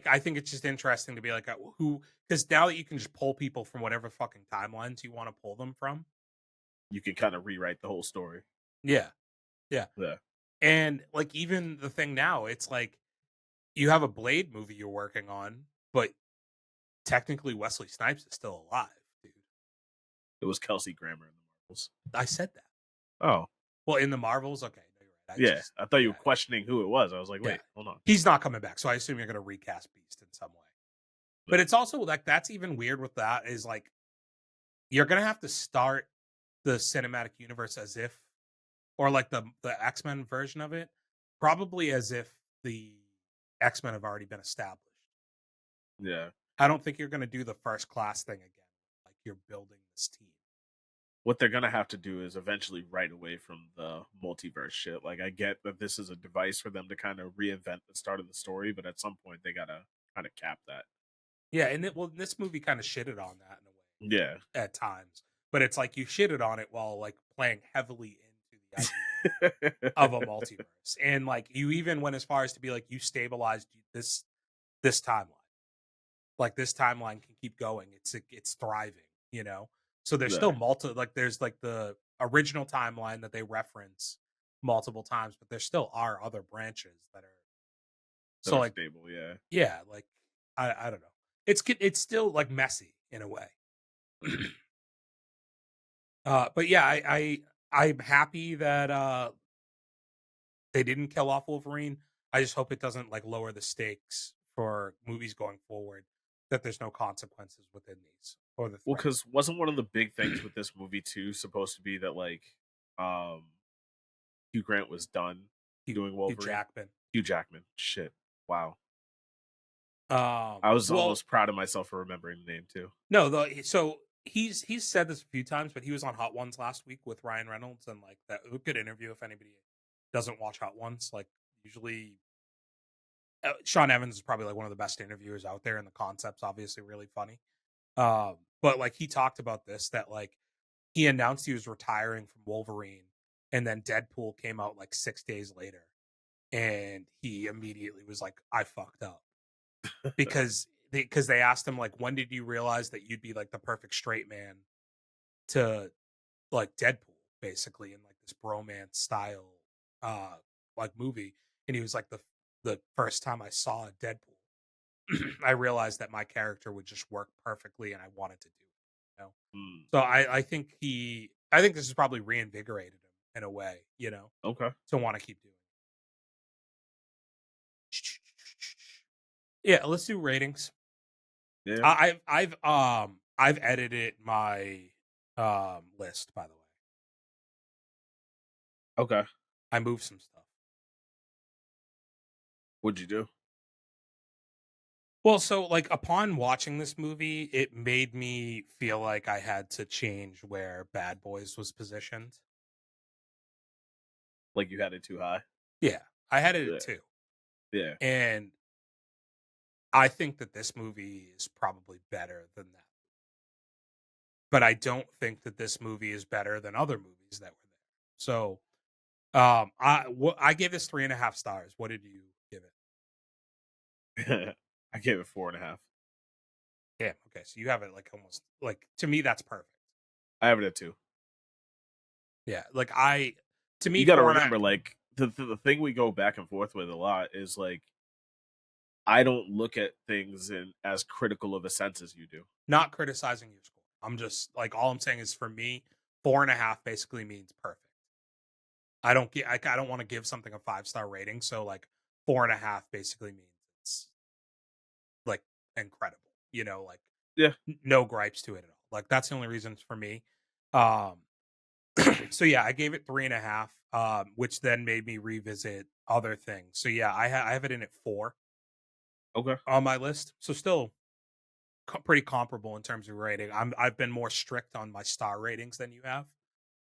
I think it's just interesting to be like who because now that you can just pull people from whatever fucking timelines you want to pull them from. You can kind of rewrite the whole story. Yeah, yeah, Yeah. and like even the thing now, it's like you have a Blade movie you're working on, but technically Wesley Snipes is still alive, dude. It was Kelsey Grammer in the Marvels. I said that. Oh. Well, in the Marvels, okay, no, you're right. Yeah. I thought you Yeah, were questioning who it was. I was like, yeah. wait, hold on. He's not coming back, so I assume you're going to recast Beast in some way. Yeah. But it's also like that's even weird with that is like you're going to have to start the cinematic universe as if, or like the X-Men version of it, probably as if the X-Men have already been established. Yeah. I don't think you're going to do the first class thing again. Like you're building this team. What they're gonna have to do is eventually write away from the multiverse shit. Like I get that this is a device for them to kind of reinvent the start of the story, but at some point they gotta kind of cap that. Yeah, and this movie kind of shitted on that in a way Yeah. at times but it's like you shitted on it while like playing heavily into the idea of a multiverse, and like you even went as far as to be like you stabilized this timeline. Like this timeline can keep going. It's thriving, you know. So there's still Yeah, like there's like the original timeline that they reference multiple times, but there still are other branches that are that so are like stable. Yeah. yeah, like I don't know. It's still like messy in a way. But yeah, I'm happy that they didn't kill off Wolverine. I just hope it doesn't like lower the stakes for movies going forward. That there's no consequences within these or the Well, threat. because wasn't one of the big things with this movie too supposed to be that like um Hugh Grant was done doing Hugh Wolverine? Jackman. Hugh Jackman. Shit. Wow. I was Well, almost proud of myself for remembering the name too. no, so he's said this a few times, but he was on Hot Ones last week with Ryan Reynolds, and like that a good interview. If anybody doesn't watch Hot Ones, like usually Sean Evans is probably like one of the best interviewers out there, and the concept's obviously really funny. But like he talked about this that like he announced he was retiring from Wolverine, and then Deadpool came out like 6 days later, and he immediately was like, "I fucked up," because they asked him like, "When did you realize that you'd be like the perfect straight man to like Deadpool, basically in like this bromance style uh like movie?" And he was like, "The first time I saw Deadpool, I realized that my character would just work perfectly, and I wanted to do it." You know, Hmm. so I think this has probably reinvigorated him in a way, you know, Okay. to want to keep doing it. Yeah, let's do ratings. Yeah. I've edited my list, by the way. Okay. I moved some stuff. What'd you do? Well, so like upon watching this movie, it made me feel like I had to change where Bad Boys was positioned. Like you had it too high? Yeah, I had it Yeah. at 2. Yeah. And I think that this movie is probably better than that. But I don't think that this movie is better than other movies that were there. So, I gave this 3.5 stars. What did you give it? I gave it 4.5. Damn. Okay, so you have it like almost like to me that's perfect. I have it at 2. Yeah, like to me You got to four and a remember, like the thing we go back and forth with a lot is like I don't look at things in as critical of a sense as you do. not criticizing your score. I'm just like all I'm saying is for me 4.5 basically means perfect. I don't want to give something a 5-star rating, so like 4.5 basically means it's like incredible. You know, like Yeah, no gripes to it at all. Like that's the only reasons for me. Um, so yeah, I gave it 3.5, which then made me revisit other things. So yeah, I have it in at 4 okay, on my list. So still pretty comparable in terms of rating. I've been more strict on my star ratings than you have,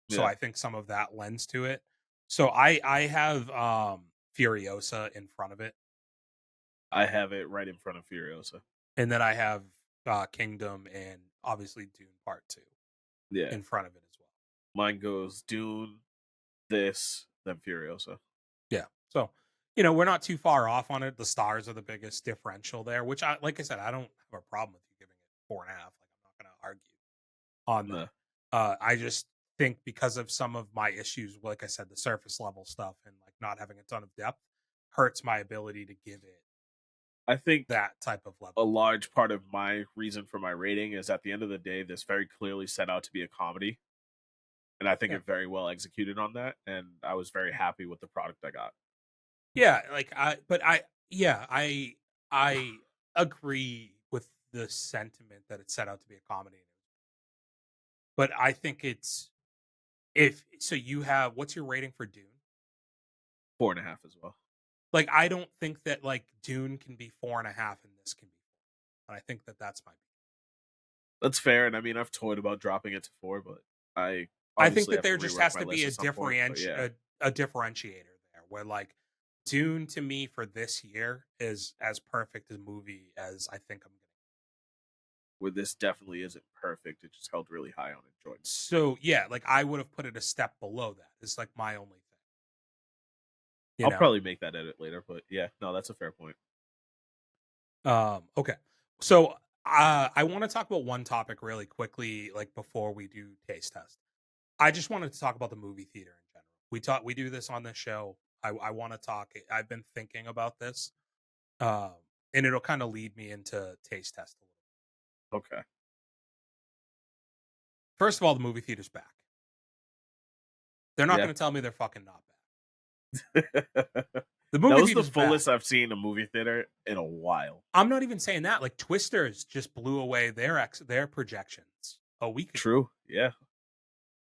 so yeah. I think some of that lends to it. So I have Furiosa in front of it, I have it right in front of Furiosa. and then I have Kingdom and obviously Dune Part 2 Yeah, in front of it as well. mine goes Dune, this, then Furiosa. Yeah. So, you know, we're not too far off on it. The stars are the biggest differential there, which like I said, I don't have a problem with you giving it 4.5. Like I'm not going to argue on Nah. that. I just think because of some of my issues, like I said, the surface level stuff and like not having a ton of depth hurts my ability to give it I think that type of a level. large part of my reason for my rating is at the end of the day, this very clearly set out to be a comedy, and I think Yeah. it very well executed on that, and I was very happy with the product I got. Yeah. Yeah, I agree with the sentiment that it's set out to be a comedy. But I think it's if so you have what's your rating for Dune? 4.5 as well. Like I don't think that like Dune can be 4.5 and this can be 4. And I think that that's my That's fair, and I mean I've toyed about dropping it to 4, but I I think obviously that have to there just rework has my to be list at some point. But yeah, a differentiator there where like Dune to me for this year is as perfect a movie as I think I'm gonna. where this definitely isn't perfect. It just held really high on enjoyment. So yeah, like I would have put it a step below that. It's like my only thing. You I'll know. probably make that edit later, but yeah, no, that's a fair point. Okay. So I want to talk about one topic really quickly, like before we do taste test. I just wanted to talk about the movie theater in general. We do this on this show. I want to talk. I've been thinking about this, um, and it'll kind of lead me into taste test a little. Okay. First of all, the movie theater's back. They're not Yeah. going to tell me they're fucking not That The movie was the theater's back. fullest I've seen a movie theater in a while. I'm not even saying that. Like Twisters just blew away their projections a week ago. True. Yeah.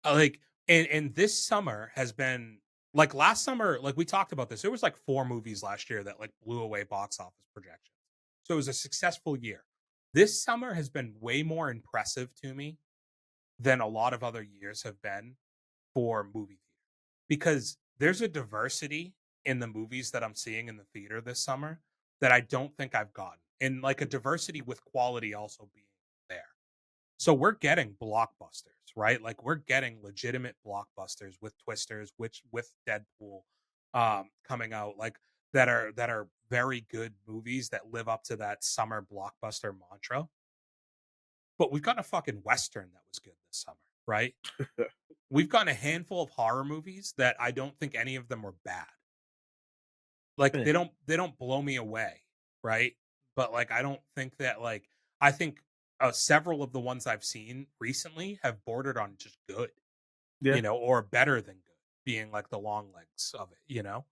Like and this summer has been like last summer, like we talked about this. There was like 4 movies last year that like blew away box office projections. So it was a successful year. This summer has been way more impressive to me than a lot of other years have been for movie theater. Because there's a diversity in the movies that I'm seeing in the theater this summer that I don't think I've gotten. And like a diversity with quality also being there. So we're getting blockbusters, right? Like we're getting legitimate blockbusters with Twisters, which with Deadpool coming out, like that are very good movies that live up to that summer blockbuster mantra. But we've gotten a fucking Western that was good this summer, right? We've gotten a handful of horror movies that I don't think any of them were bad. Like Eh. they don't blow me away, right? But like I don't think that like I think several of the ones I've seen recently have bordered on just good, Yeah. you know, or better than good, being like the long legs of it, you know.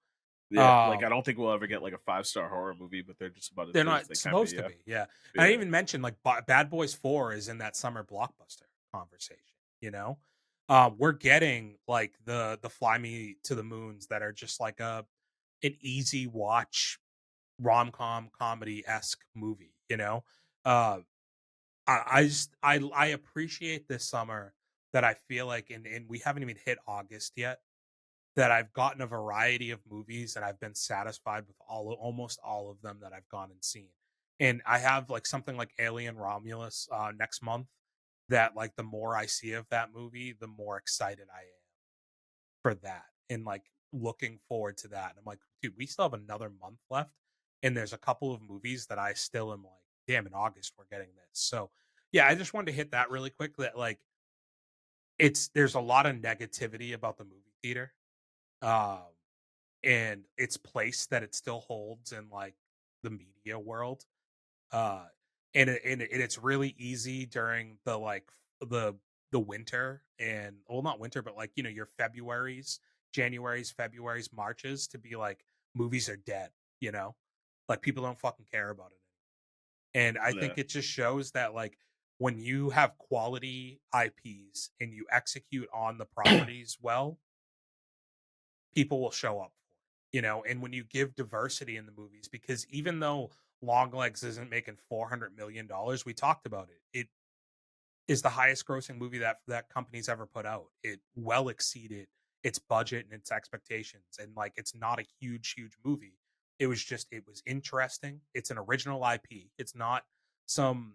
Yeah. Like I don't think we'll ever get like a 5-star horror movie, but they're just about as They're good as not they can supposed be. to Yeah. be, yeah. Yeah. I didn't even mention like Bad Boys 4 is in that summer blockbuster conversation, you know. We're getting like the Fly Me to the Moons that are just like an easy watch rom-com comedy-esque movie, you know. Uh I appreciate this summer that I feel like and we haven't even hit August yet, that I've gotten a variety of movies and I've been satisfied with almost all of them that I've gone and seen. And I have like something like Alien Romulus next month that like the more I see of that movie, the more excited I am for that and like looking forward to that. And I'm like, dude, we still have another month left. And there's a couple of movies that I still am like, damn, in August we're getting this. So yeah, I just wanted to hit that really quick that like there's a lot of negativity about the movie theater. Um and its place that it still holds in like the media world. Uh and it's really easy during the like the winter and well not winter but like you know your February's, Marches to be like movies are dead, you know? Like people don't fucking care about it. And I Yeah. think it just shows that like when you have quality IPs and you execute on the properties well, people will show up for it, you know? And when you give diversity in the movies, because even though Longlegs isn't making $400 million, we talked about it. It is the highest grossing movie that company's ever put out. It well exceeded its budget and its expectations. And like it's not a huge movie. It was interesting. It's an original IP. Some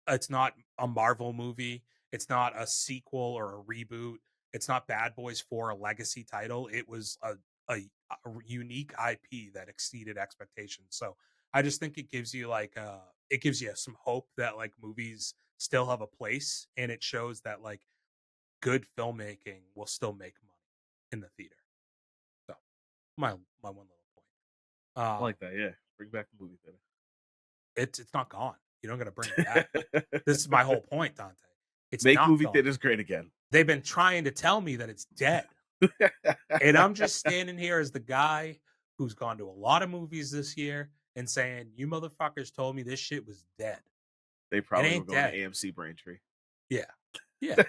it's not a Marvel movie. It's not a sequel or a reboot. It's not Bad Boys 4, a legacy title. It was a unique IP that exceeded expectations. So I just think it gives you like it gives you some hope that like movies still have a place, and it shows that like good filmmaking will still make money in the theater. So my one little point. I like that. Yeah. Bring back the movie theater. It's not gone. You don't got to bring it back. This is my whole point, Dante. It's Make not movie gone. theaters great again. They've been trying to tell me that it's dead. And I'm just standing here as the guy who's gone to a lot of movies this year and saying, "You motherfuckers told me this shit was dead." They probably were ain't going dead. to AMC Braintree. Yeah. Yeah.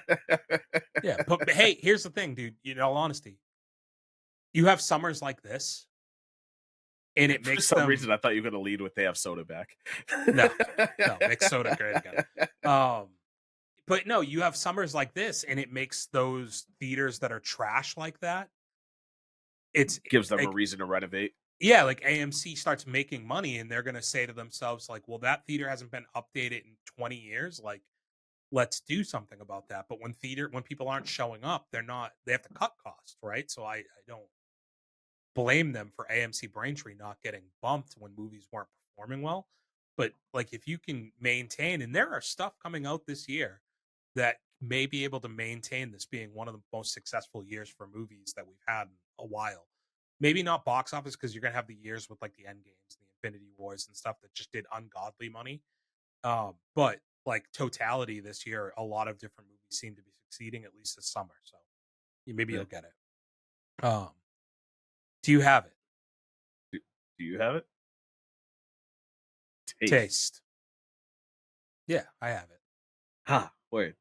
Yeah. But hey, here's the thing, dude. In all honesty, you have summers like this, and it For makes some them reason, I thought you were going to lead with they have soda back. no, make soda great again. But no, you have summers like this, and it makes those theaters that are trash like that. It's Gives them a like, reason to renovate. yeah, like AMC starts making money and they're going to say to themselves like, well, that theater hasn't been updated in 20 years. Like, let's do something about that. But when people aren't showing up, they have to cut costs, right? So I don't blame them for AMC Braintree not getting bumped when movies weren't performing well. But like, if you can maintain, and there are stuff coming out this year that may be able to maintain this being one of the most successful years for movies that we've had in a while. Maybe not box office, because you're gonna have the years with like the End Games, the Infinity Wars, and stuff that just did ungodly money. But like totality this year, a lot of different movies seem to be succeeding, at least this summer. So maybe Yeah. you'll get it. Do you have it? Do you have it? Taste. Yeah, I have it. Wait.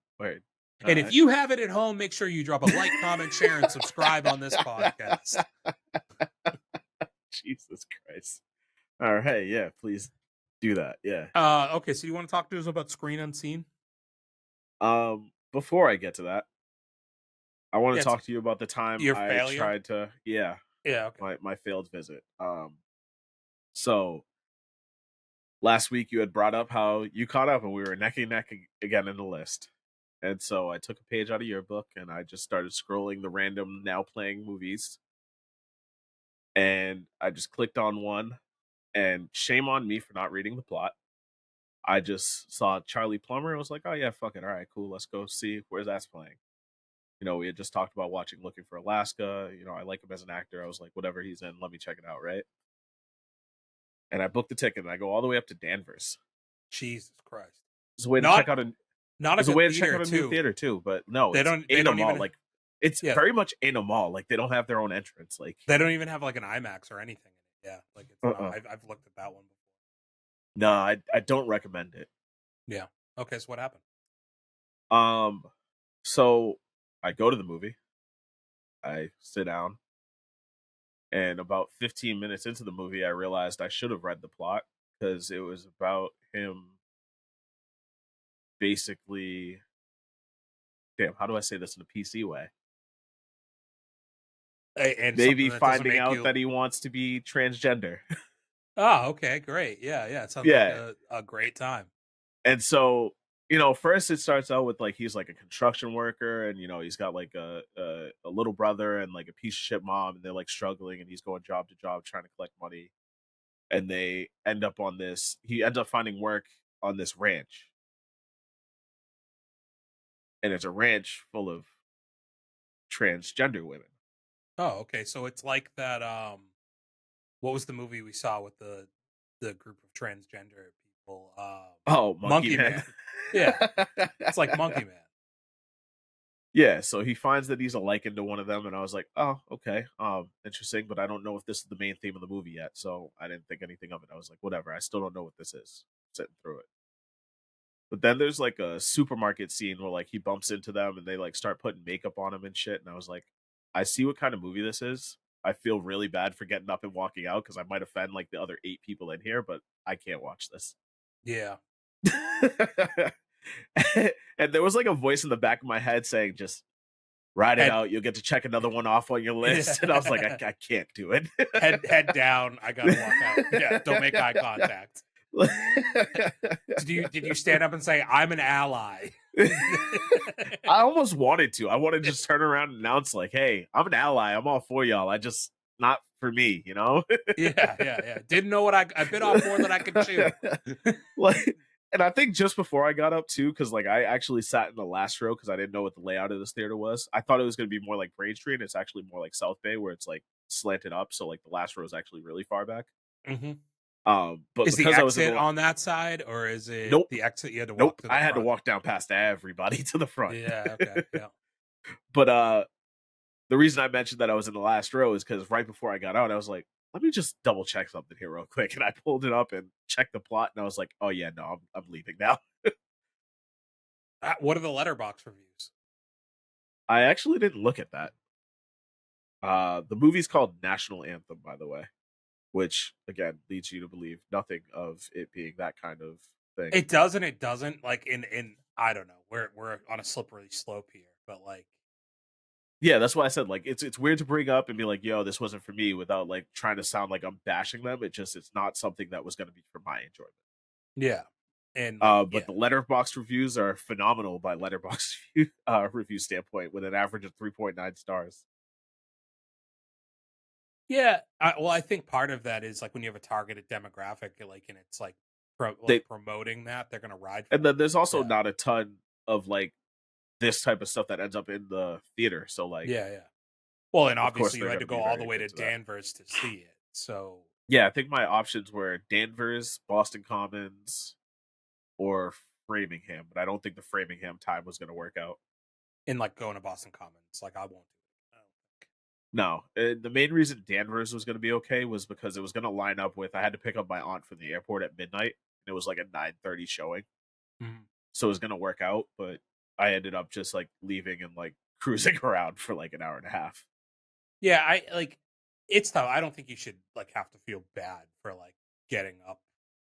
And if you have it at home, make sure you drop a like, comment, share, and subscribe on this podcast. Jesus Christ. All right, yeah, please do that. Yeah. Okay, so you want to talk to us about Screen Unseen? Before I get to that, I want to Yeah, talk to you about the time your I failure? tried to Yeah, okay. my failed visit. So last week you had brought up how you caught up and we were neck and neck again in the list. And so I took a page out of your book and I just started scrolling the random now playing movies. And I just clicked on one, and shame on me for not reading the plot. I just saw Charlie Plummer. I was like, oh yeah, fuck it. All right, cool. Let's go see where's that's playing. You know, we had just talked about watching Looking for Alaska. You know, I like him as an actor. I was like, whatever he's in, let me check it out, right? And I booked the ticket and I go all the way up to Danvers. Jesus Christ. It's a way to check out a new theater too, but no, they don't in a mall. even, like it's very much in a mall. Like they don't have their own entrance. Like they don't even have like an IMAX or anything in it. Yeah, like it's I've looked at that one before. No, I don't recommend it. Yeah. Okay, so what happened? So I go to the movie. I sit down. And about 15 minutes into the movie, I realized I should have read the plot, because it was about him basically... Damn, how do I say this in a PC way? And maybe finding out that he wants to be transgender. Oh, okay, great. Yeah. It sounds like a great time. And so, you know, first it starts out with like he's like a construction worker, and you know he's got like a little brother and like a piece of shit mom, and they're like struggling, and he's going job to job trying to collect money, and they end up on this. He ends up finding work on this ranch, and it's a ranch full of transgender women. Oh, okay. So it's like that. What was the movie we saw with the group of transgender people? Monkey Man. Yeah, it's like Monkey Man. Yeah, so he finds that he's a liken to one of them, and I was like, oh, okay, interesting, but I don't know if this is the main theme of the movie yet, so I didn't think anything of it. I was like, whatever, I still don't know what this is. Sitting through it. But then there's like a supermarket scene where like he bumps into them and they like start putting makeup on him and shit, and I was like, I see what kind of movie this is. I feel really bad for getting up and walking out because I might offend like the other 8 people in here, but I can't watch this. Yeah. And there was like a voice in the back of my head saying, just ride it out. You'll get to check another one off on your list. And I was like, I can't do it. head down. I gotta walk out. Yeah, don't make eye contact. Did you stand up and say, I'm an ally? I almost wanted to. I wanted to just turn around and announce like, hey, I'm an ally. I'm all for y'all. I just, not for me, you know? Yeah. Didn't know what I bit off more than I could chew. Like, and I think just before I got up too, because like I actually sat in the last row because I didn't know what the layout of this theater was. I thought it was going to be more like Braintree, and it's actually more like South Bay, where it's like slanted up. So like the last row is actually really far back. Mm-hmm. But is the exit on that side, or is it the exit you had to walk to the I had front? to walk down past everybody to the front. Yeah, okay, yeah. But the reason I mentioned that I was in the last row is because right before I got out, I was like, let me just double check something here real quick. And I pulled it up and checked the plot, and I was like, oh yeah, no, I'm leaving now. What are the Letterboxd reviews? I actually didn't look at that. The movie's called National Anthem, by the way, which again leads you to believe nothing of it being that kind of thing. It doesn't. Like in I don't know. We're on a slippery slope here, but like Yeah, that's why I said like it's weird to bring up and be like, "Yo, this wasn't for me," without like trying to sound like I'm bashing them. It's not something that was going to be for my enjoyment. Yeah. And like, But yeah. the Letterboxd reviews are phenomenal by Letterboxd review standpoint, with an average of 3.9 stars. Yeah. Well, I think part of that is like when you have a targeted demographic, like, and it's like, They promoting that, they're going to ride and for then it. there's also Yeah. not a ton of like this type of stuff that ends up in the theater. So like, Yeah. Yeah. Well, and of course, obviously you they're had going to to go be all the very way to into that. Danvers to see it. So, Yeah, I think my options were Danvers, Boston Commons, or Framingham, but I don't think the Framingham time was going to work out. in like going to Boston Commons, like I won't do it. I don't think. No, the main reason Danvers was going to be okay was because it was going to line up with I had to pick up my aunt from the airport at midnight, and it was like a 9:30 showing, Mhm. so it was going to work out. But I ended up just like leaving and like cruising around for like an hour and a half. Yeah, I like it's tough. I don't think you should like have to feel bad for like getting up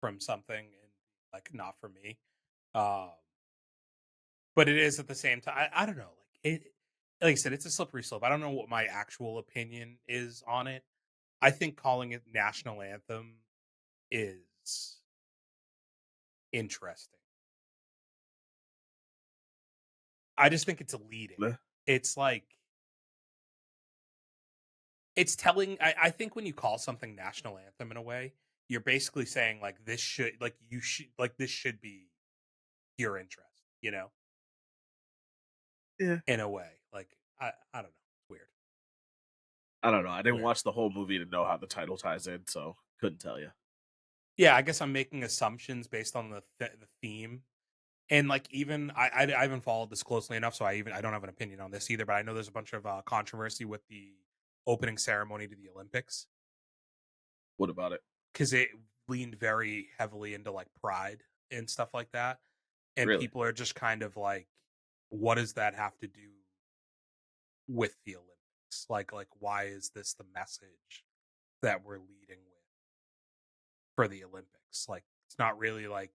from something and like not for me. Um, but it is at the same time. I don't know. Like it, like I said, it's a slippery slope. I don't know what my actual opinion is on it. I think calling it national anthem is interesting. I just think it's leading. Meh. It's like it's telling. I think when you call something national anthem in a way, you're basically saying like this should like you should like this should be your interest, you know, Yeah, in a way. Like I don't know. It's weird. I don't know. I didn't Weird. watch the whole movie to know how the title ties in, so couldn't tell you. Yeah, I guess I'm making assumptions based on the theme. And like even I haven't followed this closely enough, so I don't have an opinion on this either. But I know there's a bunch of controversy with the opening ceremony to the Olympics What about it? because it leaned very heavily into like pride and stuff like that, and Really? people are just kind of like, what does that have to do with the Olympics? Like why is this the message that we're leading with for the Olympics? Like it's not really like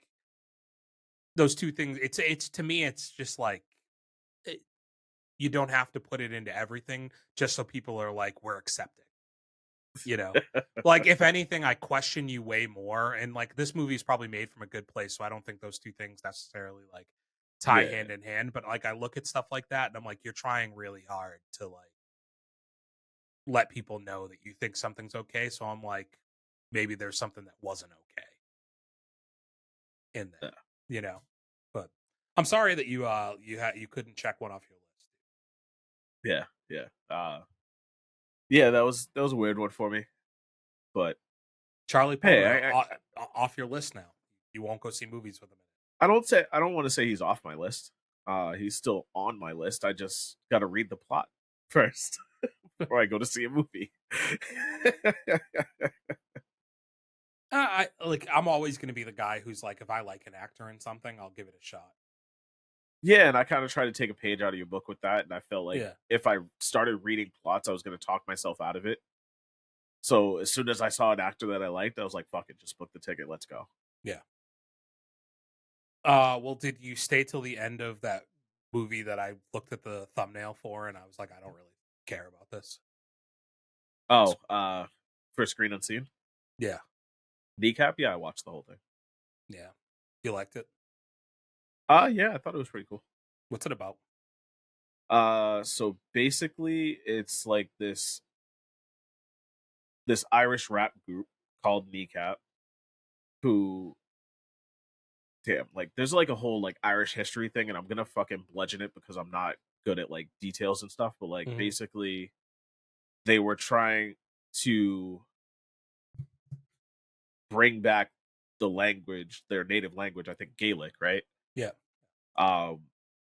those two things. It's to me, it's just like it, you don't have to put it into everything just so people are like we're accepting. You know, like if anything, I question you way more. And like this movie is probably made from a good place, so I don't think those two things necessarily like tie Yeah. hand in hand. But like I look at stuff like that, and I'm like, you're trying really hard to like let people know that you think something's okay. So I'm like, maybe there's something that wasn't okay in Yeah. there, you know. But I'm sorry that you couldn't check one off your list. Yeah. Yeah. Yeah, that was a weird one for me. But Charlie hey, Puller off your list now. You won't go see movies with him. I don't want to say he's off my list. He's still on my list. I just got to read the plot first before I go to see a movie. I like. I'm always going to be the guy who's like, if I like an actor in something, I'll give it a shot. Yeah, and I kind of tried to take a page out of your book with that, and I felt like Yeah, if I started reading plots, I was going to talk myself out of it. So as soon as I saw an actor that I liked, I was like, "Fuck it, just book the ticket, let's go." yeah. Well, did you stay till the end of that movie that I looked at the thumbnail for, and I was like, I don't really care about this. Oh, for Screen Unseen, Yeah, Kneecap. Yeah, I watched the whole thing. yeah. You liked it? Yeah, I thought it was pretty cool. What's it about? So basically, it's like this Irish rap group called Kneecap, who, damn, like there's like a whole like Irish history thing, and I'm gonna fucking bludgeon it because I'm not good at like details and stuff. But like Hmm. basically, they were trying to bring back the language, their native language. I think Gaelic, right? Yeah, Um,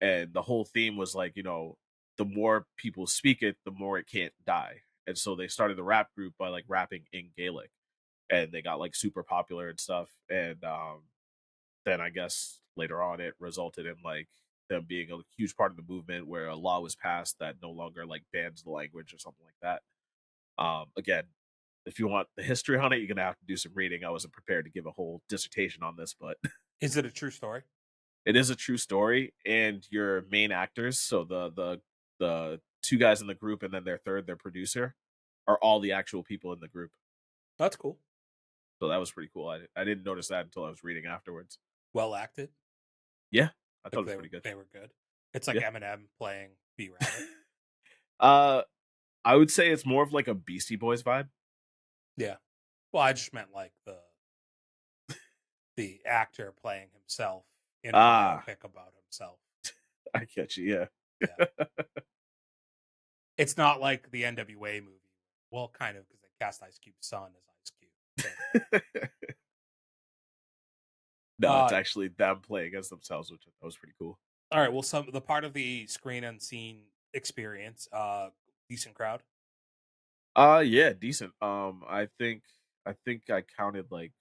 and the whole theme was like, the more people speak it, the more it can't die. And so they started the rap group by like rapping in Gaelic, and they got like super popular and stuff. And then I guess later on it resulted in like them being a huge part of the movement where a law was passed that no longer like bans the language or something like that. Again, if you want the history on it, you're gonna have to do some reading. I wasn't prepared to give a whole dissertation on this, but is it a true story? it is a true story. And your main actors, so the two guys in the group, and then their producer, are all the actual people in the group. That's cool. So that was pretty cool. I didn't notice that until I was reading afterwards. Well acted. Yeah, I Like thought it was pretty good. They were good. It's like Yeah. Eminem playing B Rabbit. I would say it's more of like a Beastie Boys vibe. Yeah. Well, I just meant like the actor playing himself in a biopic about himself. I get you. Yeah. Yeah. It's not like the NWA movie. Well, kind of, because they cast Ice Cube's son as Ice Cube. No, it's actually them playing as themselves, which I thought was pretty cool. All right. Well, the part of the screen unseen experience, decent crowd. Yeah, decent. I think I counted like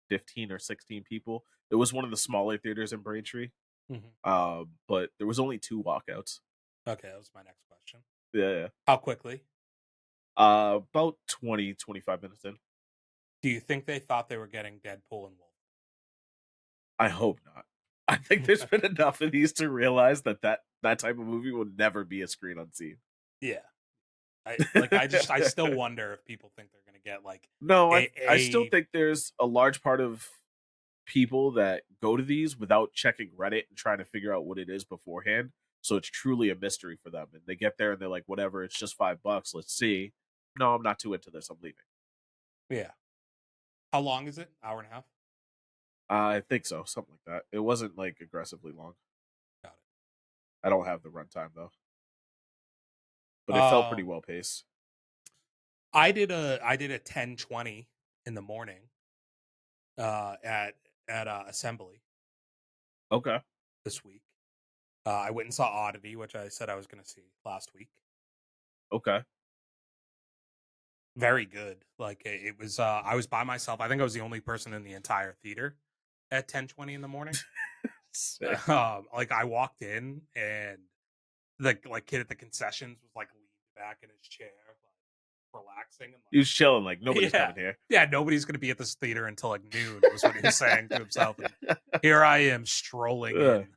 15 or 16 people. It was one of the smaller theaters in Braintree. Mm-hmm. But there was only 2 walkouts. Okay, that was my next question. Yeah. How quickly? About 20, 25 minutes in. Do you think they thought they were getting Deadpool and Wolverine? I hope not. I think there's been enough of these to realize that type of movie will never be a screen unseen. Yeah. I still wonder if people think they're gonna get like. No, I still think there's a large part of people that go to these without checking Reddit and trying to figure out what it is beforehand. So it's truly a mystery for them. And they get there and they're like, whatever, it's just $5. Let's see. No, I'm not too into this. I'm leaving. Yeah. How long is it? Hour and a half? I think so. Something like that. It wasn't like aggressively long. Got it. I don't have the runtime though. But it felt pretty well paced. I did a 10:20 in the morning at Assembly. Okay. This week. I went and saw Oddity, which I said I was going to see last week. Okay. Very good. Like it was I was by myself. I think I was the only person in the entire theater at 10:20 in the morning. Like I walked in and the kid at the concessions was like leaned back in his chair, like relaxing and like, he was chilling, like nobody's coming here. Yeah, nobody's gonna be at this theater until like noon, was what he was saying to himself. And here I am strolling in.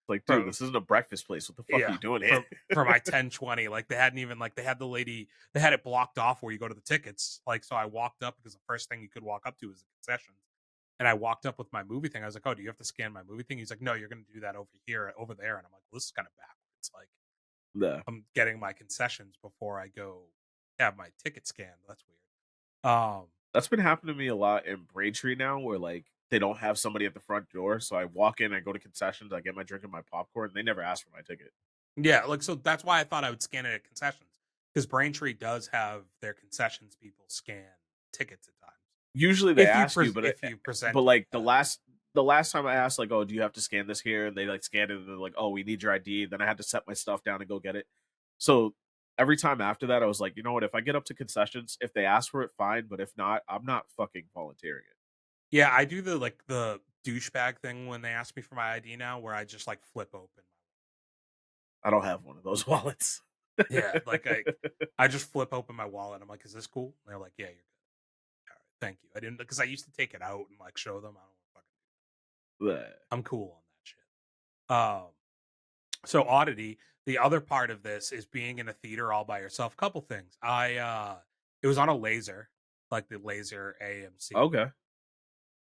Like, dude, this isn't a breakfast place. What the fuck are you doing here? For my 10:20, like they hadn't even like they had the lady, they had it blocked off where you go to the tickets. Like, so I walked up because the first thing you could walk up to is the concessions. And I walked up with my movie thing. I was like, "Oh, do you have to scan my movie thing?" He's like, "No, you're going to do that over here, over there." And I'm like, "Well, this is kind of backwards. Like, I'm getting my concessions before I go have my ticket scanned. That's weird." That's been happening to me a lot in Braintree now, where like they don't have somebody at the front door, so I walk in, I go to concessions, I get my drink and my popcorn. And they never ask for my ticket. Yeah, like so that's why I thought I would scan it at concessions, because Braintree does have their concessions people scan tickets at times. Usually they ask you, but if you present, but like the last time I asked, like, "Oh, do you have to scan this here?" And they like scanned it, and they're like, "Oh, we need your ID." Then I had to set my stuff down and go get it. So every time after that, I was like, you know what? If I get up to concessions, if they ask for it, fine. But if not, I'm not fucking volunteering it. Yeah, I do the douchebag thing when they ask me for my ID now, where I just like flip open. I don't have one of those wallets. Yeah, like I just flip open my wallet. I'm like, "Is this cool?" And they're like, "Yeah, you're good. All right, thank you." I didn't, because I used to take it out and like show them. I don't fucking do that. I'm cool on that shit. So Oddity, the other part of this is being in a theater all by yourself. A couple things. It was on a laser, like the laser AMC. Okay.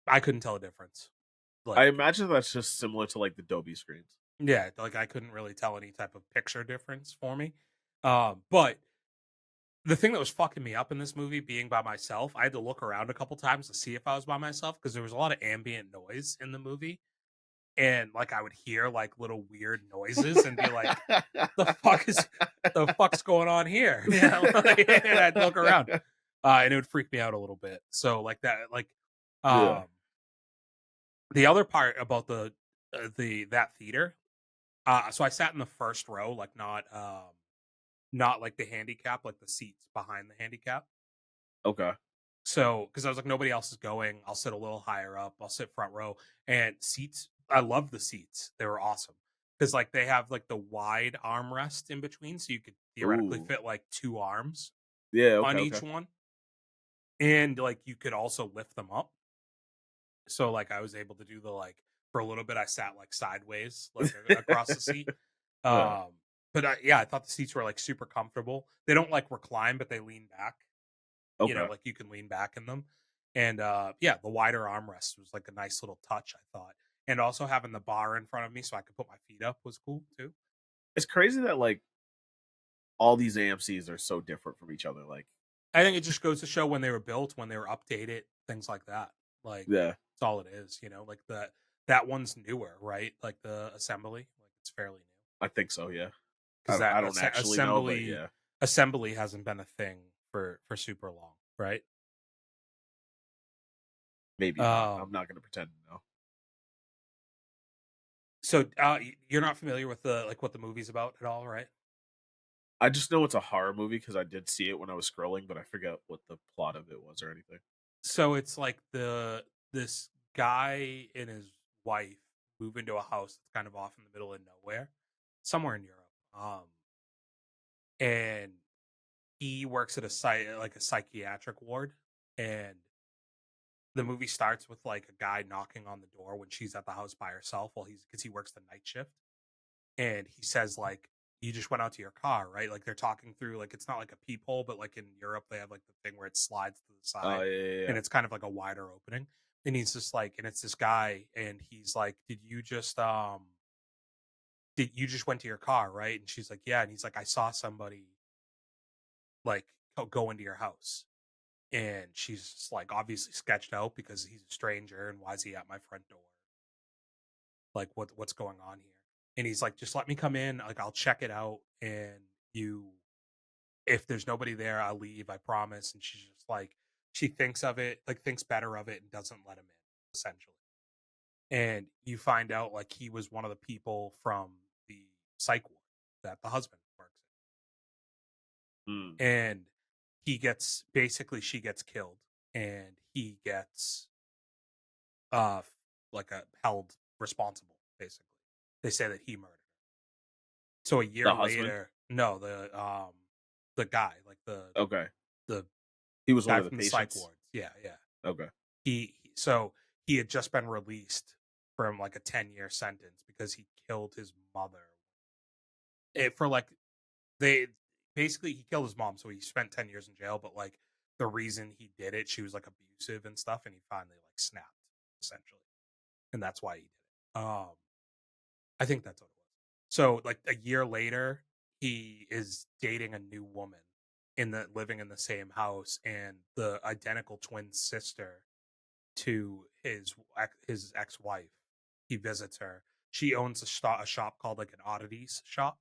I couldn't tell a difference. Like, I imagine that's just similar to like the Dolby screens. Yeah, like I couldn't really tell any type of picture difference for me. But the thing that was fucking me up in this movie, being by myself, I had to look around a couple times to see if I was by myself, because there was a lot of ambient noise in the movie. And like I would hear like little weird noises and be like, the fuck's going on here? Yeah, and I'd look around. And it would freak me out a little bit. So like that, like the other part about that theater, so I sat in the first row, like not like the handicap, like the seats behind the handicap. Okay. So, because I was like, nobody else is going, I'll sit a little higher up. I'll sit front row. And seats, I love the seats. They were awesome, because like they have like the wide armrest in between, so you could theoretically fit like 2 arms on each one. And like you could also lift them up. So like I was able to do the, like, for a little bit I sat like sideways, like across the seat. But I thought the seats were like super comfortable. They don't like recline, but they lean back. Okay. Like you can lean back in them. And the wider armrest was like a nice little touch, I thought. And also having the bar in front of me so I could put my feet up was cool too. It's crazy that like all these AMC's are so different from each other. Like, I think it just goes to show when they were built, when they were updated, things like that. Like yeah, that's all it is, like that one's newer, right? Like the assembly, like it's fairly new. I think so. Yeah, Because that I don't actually know, but yeah, assembly hasn't been a thing for super long, right? maybe not. I'm not going to pretend to know. So you're not familiar with the like what the movie's about at all, right? I just know it's a horror movie because I did see it when I was scrolling, but I forget what the plot of it was or anything. So it's like this guy and his wife move into a house that's kind of off in the middle of nowhere, somewhere in Europe. And he works at a psychiatric ward, and the movie starts with like a guy knocking on the door when she's at the house by herself while because he works the night shift, and he says like, you just went out to your car, right? Like they're talking through, like it's not like a peephole, but like in Europe they have like the thing where it slides to the Oh side yeah. and it's kind of like a wider opening. And he's just like, and it's this guy, and he's like, did you just went to your car, right? And she's like, yeah. And he's like, I saw somebody like go into your house. And she's just like obviously sketched out because he's a stranger and why is he at my front door? Like what's going on here? And he's like, just let me come in, like I'll check it out, and you if there's nobody there, I'll leave, I promise. And she's just like, she thinks of it, like thinks better of it and doesn't let him in, essentially. And you find out like he was one of the people from the psych ward that the husband works Hmm. in. And she gets killed, and he gets uh held responsible, basically. They say that he murdered her. So a year The husband. later, no, the guy, like Okay, the he was one guy of the from the psych patients. wards. Yeah, yeah. Okay. So he had just been released from like a 10-year sentence because he killed his mother. For like they basically he killed his mom, so he spent 10 years in jail, but like the reason he did it, she was like abusive and stuff, and he finally like snapped, essentially. And that's why he did it. I think that's what it was. So like a year later, he is dating a new woman living in the same house, and the identical twin sister to his ex-wife. He visits her. She owns a shop called like an oddities shop.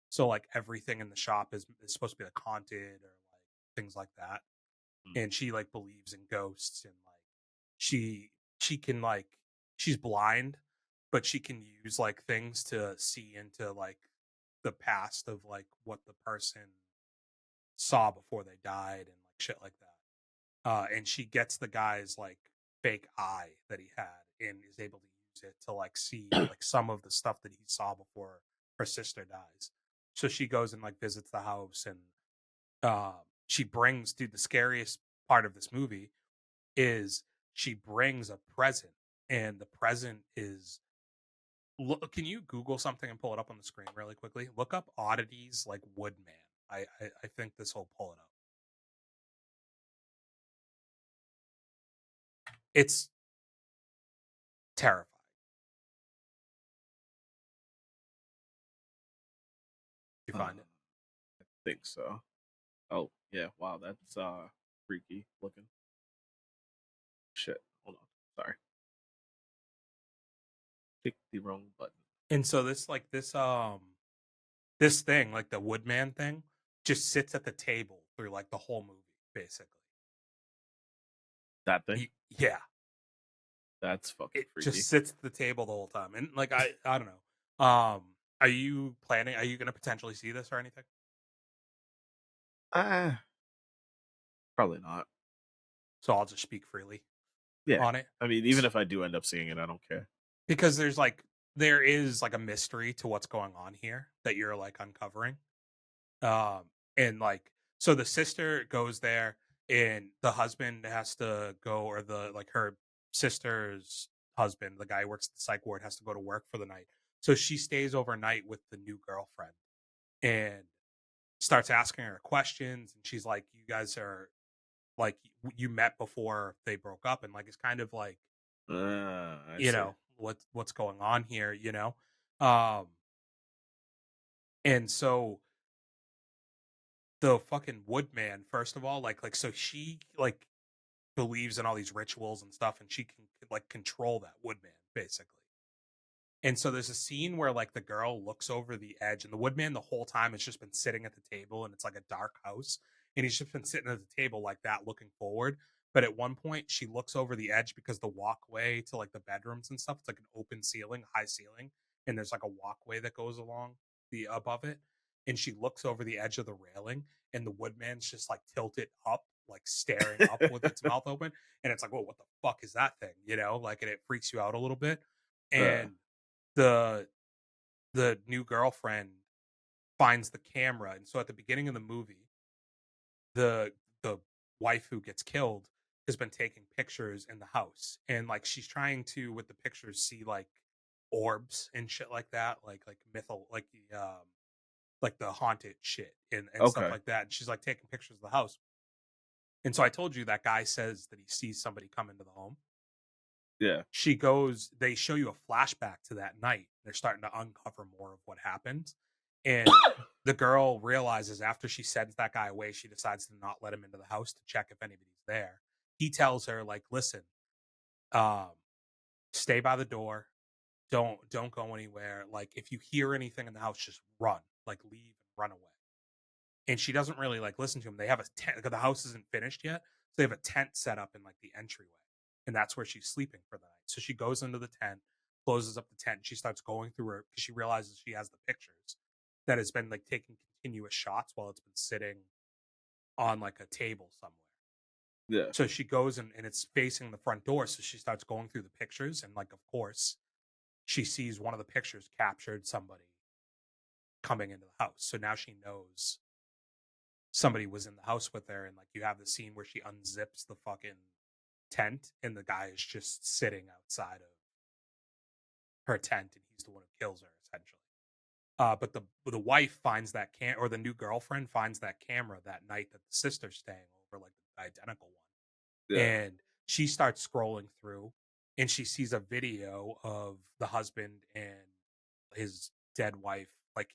So like everything in the shop is supposed to be like haunted or like things like that. Hmm. And she like believes in ghosts, and like she can like she's blind, but she can use like things to see into like the past of like what the person saw before they died and like shit like that. And she gets the guy's like fake eye that he had and is able to use it to like see like some of the stuff that he saw before her sister dies. So she goes and like visits the house, and she brings, dude, the scariest part of this movie is she brings a present, and the present is look, can you Google something and pull it up on the screen really quickly? Look up oddities like Woodman. I think this will pull it up. It's terrifying. You find it? I think so. Oh yeah, wow, that's freaky looking. Shit, hold on. Sorry, clicked the wrong button. And so this thing, like the Woodman thing, just sits at the table through like the whole movie, basically. That thing. Yeah, That's fucking it freaky. just sits at the table the whole time, and like I don't know. Are you planning? Are you going to potentially see this or anything? Probably not. So I'll just speak freely Yeah, on it. I mean, even if I do end up seeing it, I don't care. Because there is like a mystery to what's going on here that you're like uncovering. And like so the sister goes there, and the husband has to go, or the like her sister's husband, the guy who works at the psych ward, has to go to work for the night. So she stays overnight with the new girlfriend. and starts asking her questions. And she's like, "You guys are like you met before they broke up," and like it's kind of like, I see. what's going on here, um, and so the fucking woodman, first of all, so she like believes in all these rituals and stuff, and she can like control that woodman basically. And so there's a scene where like the girl looks over the edge, and the woodman the whole time has just been sitting at the table, and it's like a dark house, and he's just been sitting at the table like that, looking forward. But at one point, she looks over the edge because the walkway to like the bedrooms and stuff, it's like an open ceiling, high ceiling, and there's like a walkway that goes along the above it. And she looks over the edge of the railing, and the woodman's just like tilted up, like staring up with its mouth open, and it's like, "Whoa, what the fuck is that thing?" Like, and it freaks you out a little bit. Uh, And the the new girlfriend finds the camera, and so at the beginning of the movie, the the wife who gets killed has been taking pictures in the house, and like she's trying to with the pictures see like orbs and shit like that, like mythal like the haunted shit and stuff okay. like that. And she's like taking pictures of the house. And so I told you that guy says that he sees somebody come into the home. Yeah. They show you a flashback to that night. They're starting to uncover more of what happened. And the girl realizes after she sends that guy away, she decides to not let him into the house to check if anybody's there. He tells her, like, listen, um, stay by the door. Don't go anywhere. Like, if you hear anything in the house, just run. Like, leave and run away. And she doesn't really like listen to him. They have a tent, 'cause the house isn't finished yet. So they have a tent set up in like the entryway. And that's where she's sleeping for the night. So she goes into the tent, closes up the tent, and she starts going through her because she realizes she has the pictures that has been like taking continuous shots while it's been sitting on like a table somewhere. Yeah. So she goes and it's facing the front door. So she starts going through the pictures, and like of course she sees one of the pictures captured somebody coming into the house. So now she knows somebody was in the house with her, and like you have the scene where she unzips the fucking tent, and the guy is just sitting outside of her tent, and he's the one who kills her essentially. But the wife finds that or the new girlfriend finds that camera that night that the sister's staying over, like the identical one, Yeah. and she starts scrolling through, and she sees a video of the husband and his dead wife like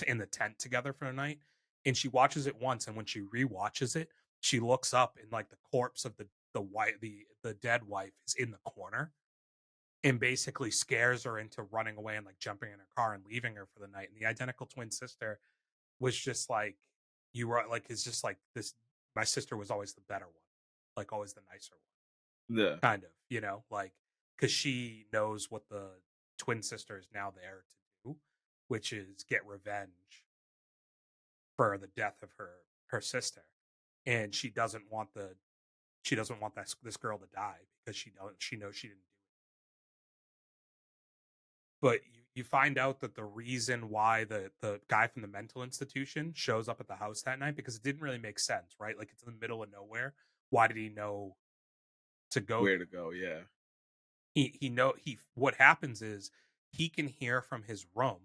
in the tent together for the night. And she watches it once, and when she rewatches it, she looks up, and like the corpse of the dead wife is in the corner, and basically scares her into running away and like jumping in her car and leaving her for the night. And the identical twin sister was just like, you were like, it's just like this. My sister was always the better one, like always the nicer Yeah. one, kind of, like because she knows what the twin sister is now there to do, which is get revenge for the death of her sister. And she doesn't want this girl to die because she knows she didn't do it. But you find out that the reason why the guy from the mental institution shows up at the house that night, because it didn't really make sense, right? Like it's in the middle of nowhere. Why did he know to go Where there? to go? Yeah. He what happens is he can hear from his room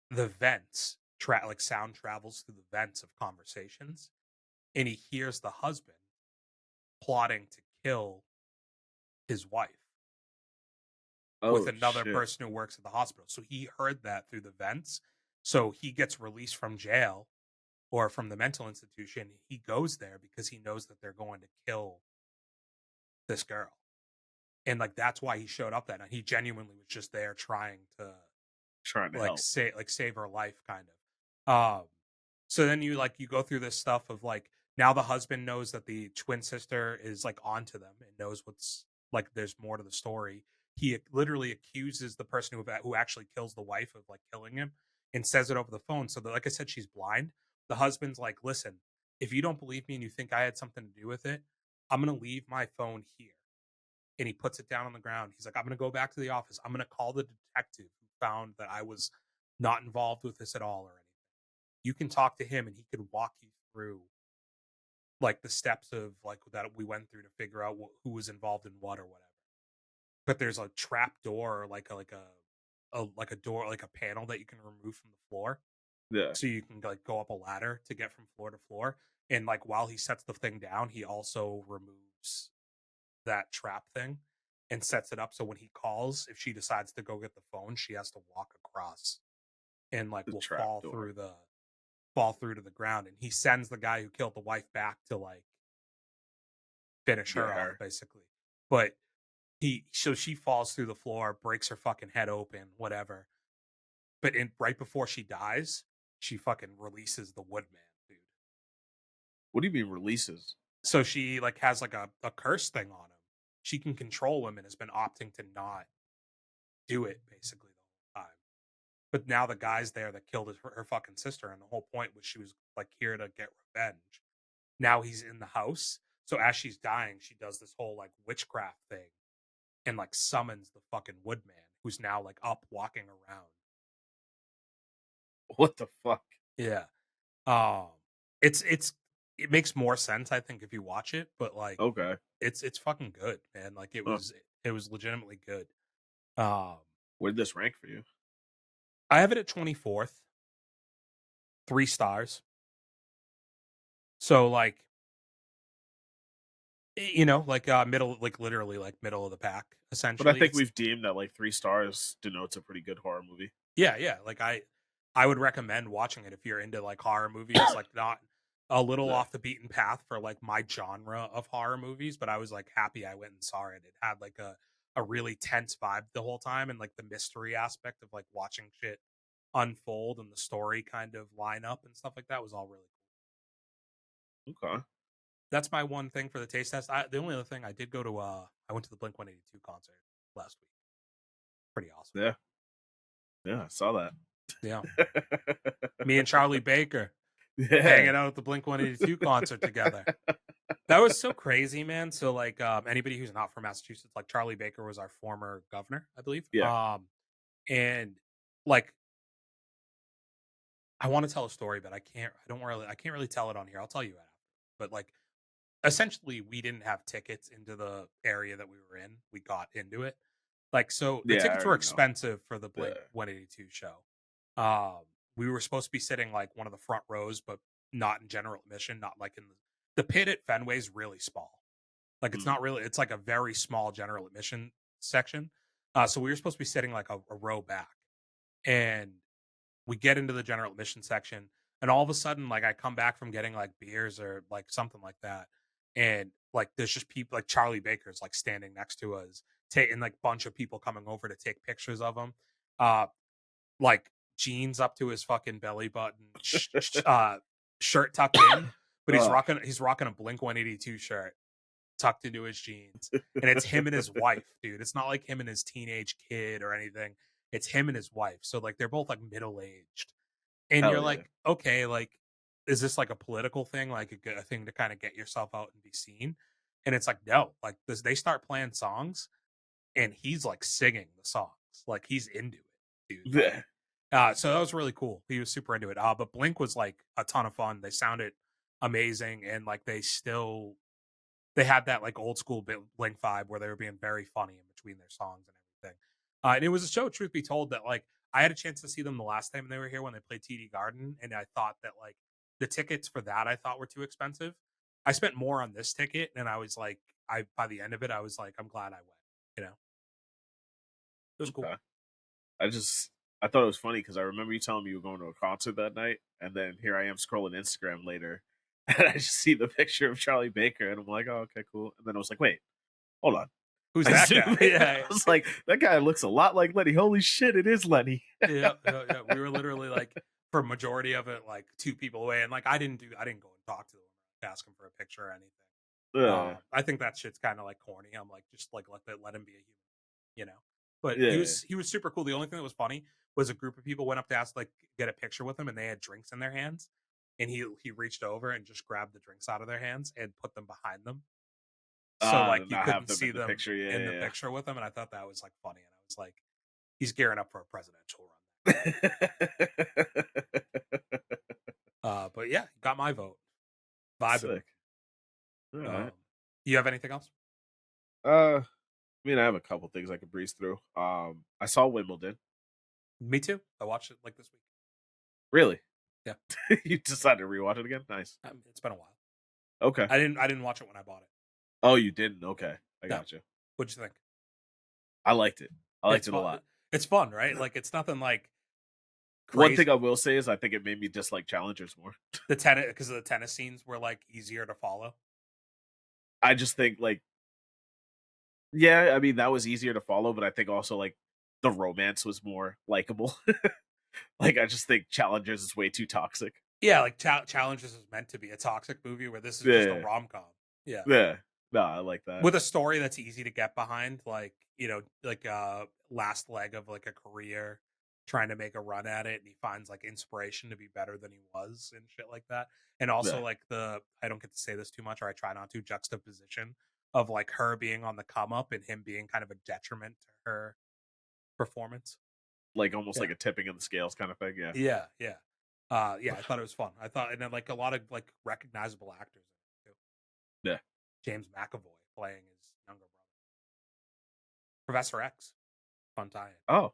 the vents like sound travels through the vents of conversations, and he hears the husband plotting to kill his wife with Oh another shit. person who works at the hospital. So he heard that through the vents. So he gets released from jail or from the mental institution. He goes there because he knows that they're going to kill this girl. And like that's why he showed up that night. He genuinely was just there trying to Trying to help. save her life kind of. So then you go through this stuff of like now the husband knows that the twin sister is like onto them and knows what's like there's more to the story. He literally accuses the person who actually kills the wife of like killing him and says it over the phone. So that, like I said, she's blind. The husband's like, listen, if you don't believe me and you think I had something to do with it, I'm gonna leave my phone here. And he puts it down on the ground. He's like, I'm gonna go back to the office. I'm gonna call the detective who found that I was not involved with this at all or anything. You can talk to him and he could walk you through like the steps of like that we went through to figure out who was involved in what or whatever. But there's a trap door, or like a door, like a panel that you can remove from the floor, Yeah. so you can like go up a ladder to get from floor to floor. And like while he sets the thing down, he also removes that trap thing and sets it up so when he calls, if she decides to go get the phone, she has to walk across and like The will trap door. fall through to the ground. And he sends the guy who killed the wife back to like finish Get her off, her. basically. But so she falls through the floor, breaks her fucking head open, whatever. But right before she dies, she fucking releases the Woodman, dude. What do you mean releases? So she like has like a curse thing on him. She can control him and has been opting to not do it basically the whole time. But now the guy's there that killed her fucking sister, and the whole point was she was like here to get revenge. Now he's in the house, so as she's dying, she does this whole like witchcraft thing and like summons the fucking Woodman, who's now like up walking around. What the fuck? Yeah. Um, it makes more sense, I think, if you watch it, but like Okay. it's fucking good, man. Like Huh. it was legitimately good. Um, Where did this rank for you? I have it at 24th, 3 stars. So like you know, like middle, like literally like middle of the pack, But I essentially. think It's we've deemed that like 3 stars denotes a pretty good horror movie. yeah. Like I would recommend watching it if you're into like horror movies, like not a little Yeah. off the beaten path for like my genre of horror movies, but I was like happy I went and saw it. It had like a really tense vibe the whole time, and like the mystery aspect of like watching shit unfold and the story kind of line up and stuff like that was all really cool. Okay. That's my one thing for the taste test. The only other thing I did go to I went to the Blink 182 concert last week. Pretty awesome. Yeah. Yeah, I saw that. Yeah. Me and Charlie Baker Yeah. hanging out at the Blink 182 concert together. That was so crazy, man. So like anybody who's not from Massachusetts, like Charlie Baker was our former governor, I believe. Yeah. And like I want to tell a story, but I can't really tell it on here. I'll tell you after. But like essentially we didn't have tickets into the area that we were in. We got into it. Like so the Yeah, I tickets were already know. expensive for the Yeah. Blink 182 show. Um we were supposed to be sitting like one of the front rows, but not in general admission, not like in the pit at Fenway's really small. Like it's Mm. not really it's like a very small general admission section. So we were supposed to be sitting like a row back. And we get into the general admission section, and all of a sudden like I come back from getting like beers or like something like that, and like there's just people like Charlie Baker's like standing next to us, taking like bunch of people coming over to take pictures of him, uh like jeans up to his fucking belly button, shirt tucked in, but Oh, he's rocking a Blink 182 shirt tucked into his jeans, and it's him and his wife, dude. It's not like him and his teenage kid or anything. It's him and his wife, so like they're both like middle aged, and you're hell yeah. like, okay, like, is this like a political thing, like a thing to kind of get yourself out and be seen? And it's like, no, like this, they start playing songs, and he's like singing the songs, like he's into it, dude. Like, Yeah. so that was really cool. He was super into it. But Blink was like a ton of fun. They sounded amazing, and like they had that like old school Blink vibe where they were being very funny in between their songs and everything. And it was a show, truth be told, that like I had a chance to see them the last time they were here when they played TD Garden, and I thought that like the tickets for that I thought were too expensive. I spent more on this ticket, and I was like, I by the end of it, I was like, I'm glad I went. You know, it was cool. Okay. I thought it was funny because I remember you telling me you were going to a concert that night, and then here I am scrolling Instagram later, and I just see the picture of Charlie Baker, and I'm like, oh, okay, cool. And then I was like, wait, hold on. Who's I that zoom guy? in, and Yeah, I was like, that guy looks a lot like Lenny. Holy shit, it is Lenny. yeah. We were literally like, for majority of it, like 2 people away, and like I didn't go and talk to them, ask him for a picture or anything. I think that shit's kind of like corny. I'm like, just like let him be a human, you know. But Yeah. he was super cool. The only thing that was funny was a group of people went up to ask like get a picture with him, and they had drinks in their hands, and he reached over and just grabbed the drinks out of their hands and put them behind them, so like And you I have couldn't them see in the them picture. in the Yeah, picture with them, and I thought that was like funny, and I was like, he's gearing up for a presidential run. yeah. But yeah, got my vote. Vibing. Sick. All right. Um, you have anything else? I mean, I have a couple things I could breeze through. I saw Wimbledon. Me too. I watched it like this week. Really? Yeah. You decided to rewatch it again? Nice. It's been a while. Okay. I didn't watch it when I bought it. Oh, you didn't? Okay. I No. got you. What'd you think? I liked it. I liked It's it a fun. lot. It's fun, right? Like it's nothing like One crazy. thing I will say is I think it made me dislike challengers more. The tennis because the tennis scenes were like easier to follow. I just think like, yeah, I mean that was easier to follow, but I think also like the romance was more likable. Like I just think challengers is way too toxic. Yeah, like Challenges is meant to be a toxic movie where this is just a Yeah. rom com. Yeah. Yeah. No, I like that. With a story that's easy to get behind, like, like a last leg of like a career trying to make a run at it and he finds like inspiration to be better than he was and shit like that. And also Yeah. like I don't get to say this too much or I try not to juxtaposition of like her being on the come up and him being kind of a detriment to her performance. Like almost Yeah. like a tipping of the scales kind of thing. Yeah. Yeah, yeah. Yeah, I thought it was fun. I thought and then like a lot of like recognizable actors in it too. Yeah. James McAvoy playing his younger brother. Professor X. Fun tie-in. Oh,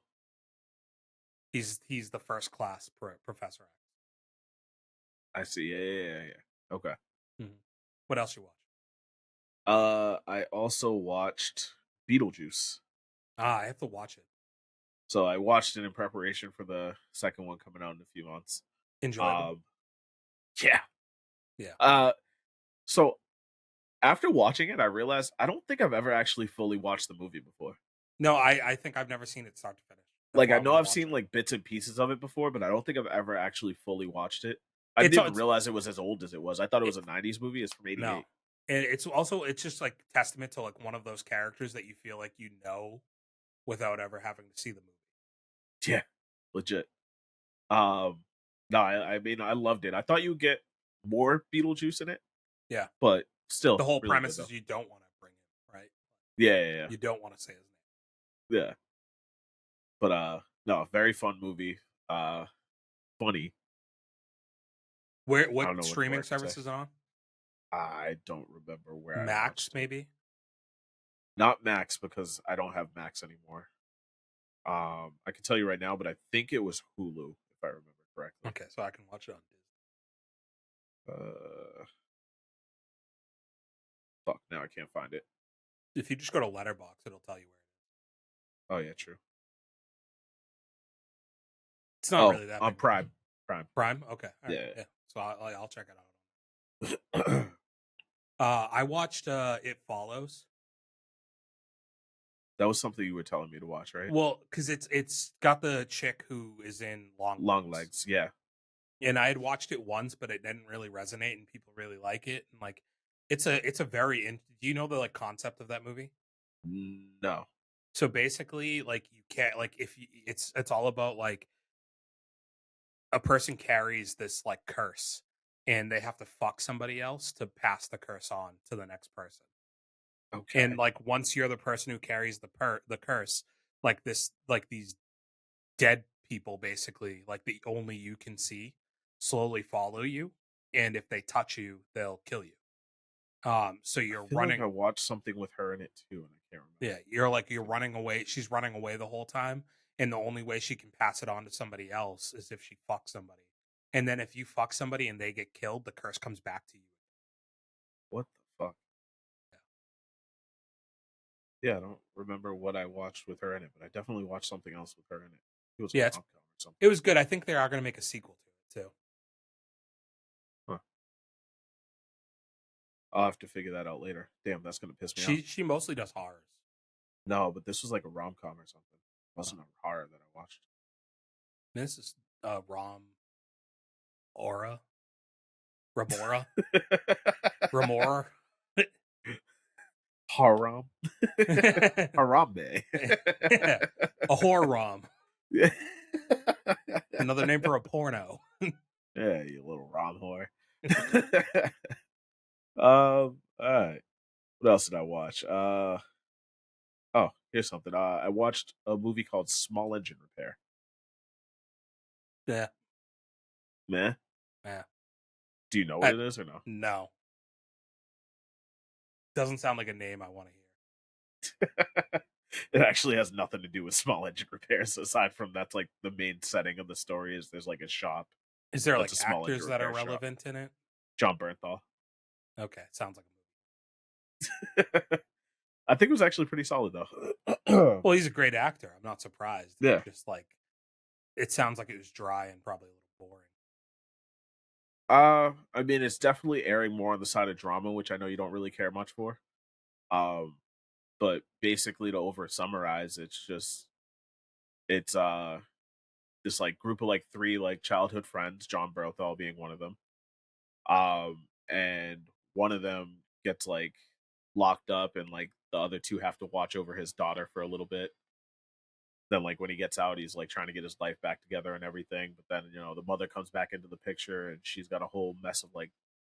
He's the first class Professor X. I see. Yeah. Okay. Mhm. What else you watch? I also watched Beetlejuice. I have to watch it. So I watched it in preparation for the second one coming out in a few months. Enjoyable. Yeah. Yeah. So after watching it, I realized I don't think I've ever actually fully watched the movie before. No, I think I've never seen it start to finish. That's Like why I I know wanna I've watch seen it. like bits and pieces of it before, but I don't think I've ever actually fully watched it. I It's didn't realize it was as old as it was. I thought it was a 90s movie. It's from 88. No. And it's just like testament to like one of those characters that you feel like you know without ever having to see the movie. Yeah. Legit. No, I mean I loved it. I thought you would get more Beetlejuice in it, Yeah. but still The whole really premise good, is you don't want to bring him, right? Yeah. You don't want to say his name. Yeah. But no, very fun movie. Funny. I What don't know what more streaming I can service say. is it on? I don't remember where I Max, watched it. maybe? Not Max because I don't have Max anymore. I can tell you right now, but I think it was Hulu if I remember correctly. Okay, so I can watch it on Disney. Fuck, now I can't find it. If you just go to Letterboxd, it'll tell you where it is. Oh yeah, true. It's not really that on big. Prime. Prime? Okay. All right. Yeah. So I'll check it out. I watched It Follows. That was something you were telling me to watch, right? Well, because it's got the chick who is in Long Legs, yeah. and I had watched it once, but it didn't really resonate, and people really like it. And like, it's a very. Do you know the like concept of that movie? No. So basically, like you can't like if you, it's all about like a person carries this like curse, and they have to fuck somebody else to pass the curse on to the next person. Okay. And like once you're the person who carries the curse, like these dead people basically like the only you can see slowly follow you, and if they touch you, they'll kill you. So you're I feel running. like I watched something with her in it too, and I can't remember. Yeah, you're running away. She's running away the whole time, and the only way she can pass it on to somebody else is if she fucks somebody. And then if you fuck somebody and they get killed, the curse comes back to you. What the fuck? Yeah, I don't remember what I watched with her in it, but I definitely watched something else with her in it. It was a rom-com or something. It was good. I think they are going to make a sequel to it too. Huh. I'll have to figure that out later. Damn, that's going to piss me off. She mostly does horrors. No, but this was like a rom-com or something. It wasn't a horror that I watched. This is Aura. Ramora. Ramora. Haram. Harambe. A horror rom. Yeah. Another name for a porno. Yeah, you little rom whore. All right. What else did I watch? Oh, here's something. I watched a movie called Small Engine Repair. Yeah. Meh? Yeah. Do you know what it is or no? No. Doesn't sound like a name I want to hear. It actually has nothing to do with small engine repairs aside from that's like the main setting of the story is there's like a shop Is there That's like a small actors that are repair shop. relevant in it? John Bernthal. Okay, sounds like a I think it was actually pretty solid though. movie. Well, he's a great actor. I'm not surprised. Yeah. It's just like it sounds like it was dry and probably a little boring. I mean, it's definitely airing more on the side of drama, which I know you don't really care much for. Um, but basically, to over summarize, it's this like group of like three like childhood friends, John Bernthal being one of them. And one of them gets like locked up, and like the other two have to watch over his daughter for a little bit. Then like when he gets out, he's like trying to get his life back together and everything, but then the mother comes back into the picture, and she's got a whole mess of like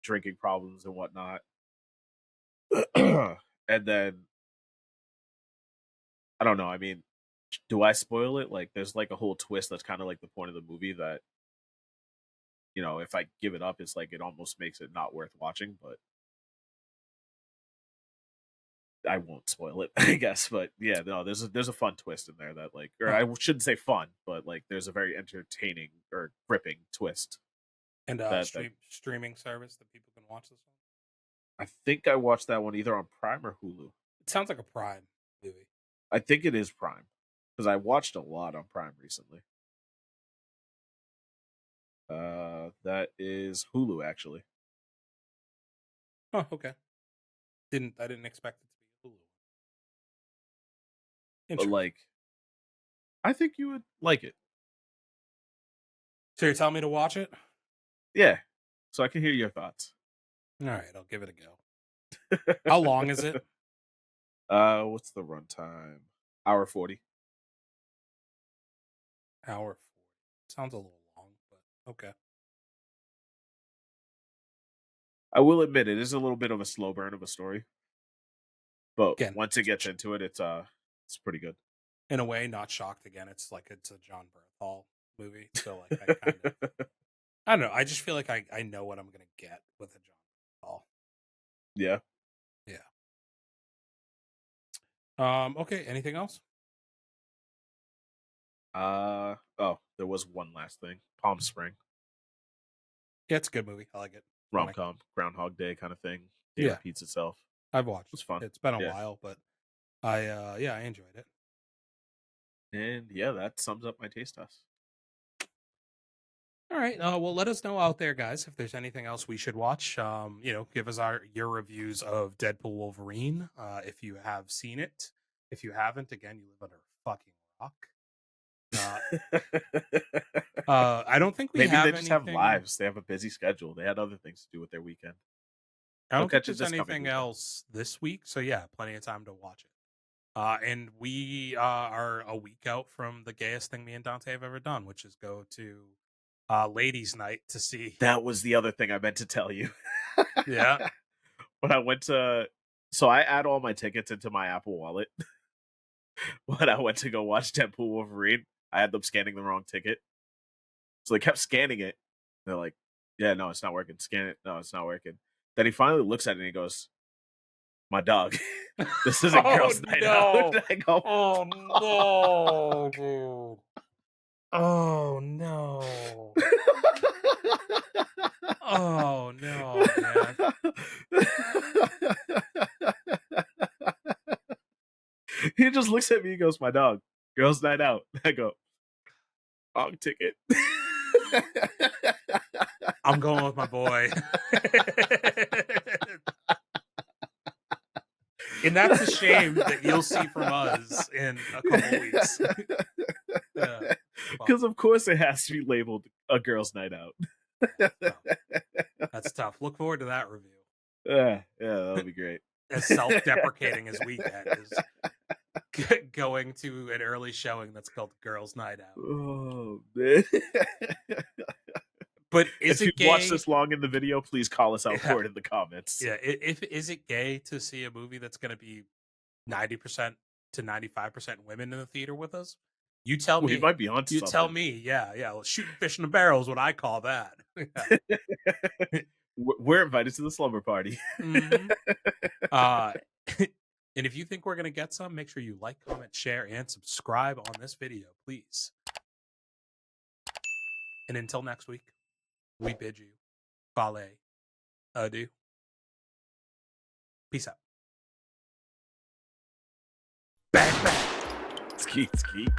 drinking problems and whatnot. And then I don't know, I mean, do I spoil it? Like there's like a whole twist that's kind of like the point of the movie that if I give it up, it's like it almost makes it not worth watching, but I won't spoil it, I guess. But yeah, no, there's a fun twist in there that like, or I shouldn't say fun, but like there's a very entertaining or gripping twist. And that streaming service that people can watch this on? I think I watched that one either on Prime or Hulu. It sounds like a Prime movie. I think it is Prime because I watched a lot on Prime recently. That is Hulu actually. Oh, okay. I didn't expect it to be Hulu. But Interesting. like, I think you would like it. So you're telling me to watch it? Yeah, so I can hear your thoughts. All right, I'll give it a go. How long is it? What's the runtime? Hour 40. Hour 40. Sounds a little long, but okay. I will admit it is a little bit of a slow burn of a story, but Again, once it gets into it, it's pretty good. In a way, not shocked again. It's like it's a John Bernthal movie, so like I kind of, I don't know. I just feel like I know what I'm gonna get with a John Bernthal. Yeah. Okay. Anything else? Oh, there was one last thing. Palm Spring. Yeah, it's a good movie. I like it. Rom-com, Groundhog Day kind of thing. Day Yeah. repeats itself. I've watched. It's fun. It's been a while, but I enjoyed it. And yeah, that sums up my taste test. All right. Well, let us know out there, guys, if there's anything else we should watch. Give us your reviews of Deadpool Wolverine. If you have seen it. If you haven't, again, you live under a fucking rock. I don't think we Maybe have they just have anything- lives. They have a busy schedule. They had other things to do with their weekend. I don't think catch it there's this coming anything weekend. else this week, so yeah, plenty of time to watch it. And we are a week out from the gayest thing me and Dante have ever done, which is go to ladies' night to see. That was the other thing I meant to tell you. Yeah. When I went to, so I add all my tickets into my Apple Wallet. When I went to go watch Deadpool Wolverine, I had them scanning the wrong ticket. So they kept scanning it. They're like, yeah, no, it's not working. Scan it. No, it's not working. Then he finally looks at it and he goes, my dog. This isn't girls' night out. I go, oh no, dude. Oh no. Oh no, man. He just looks at me and goes, my dog, girls' night out. I go, wrong ticket. I'm going with my boy. And that's a shame that you'll see from us in a couple weeks. Yeah. Because of course it has to be labeled a girls' night out. That's tough. Look forward to that review. Yeah, that'll be great. As self-deprecating as we get is going to an early showing that's called Girls' Night Out. Oh man! But is if it you gay? watched this long in the video, please call us out for it in the comments. Yeah, is it gay to see a movie that's going to be 90% to 95% women in the theater with us? You tell me. We might be onto something. Tell me. Yeah. Well, shooting fish in a barrel is what I call that. We're invited to the slumber party. Mm-hmm. And if you think we're going to get some, make sure you like, comment, share, and subscribe on this video, please. And until next week. we bid you ballet adieu. Peace out. Bang, bang. Skeet, skeet.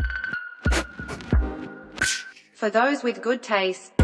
For those with good taste.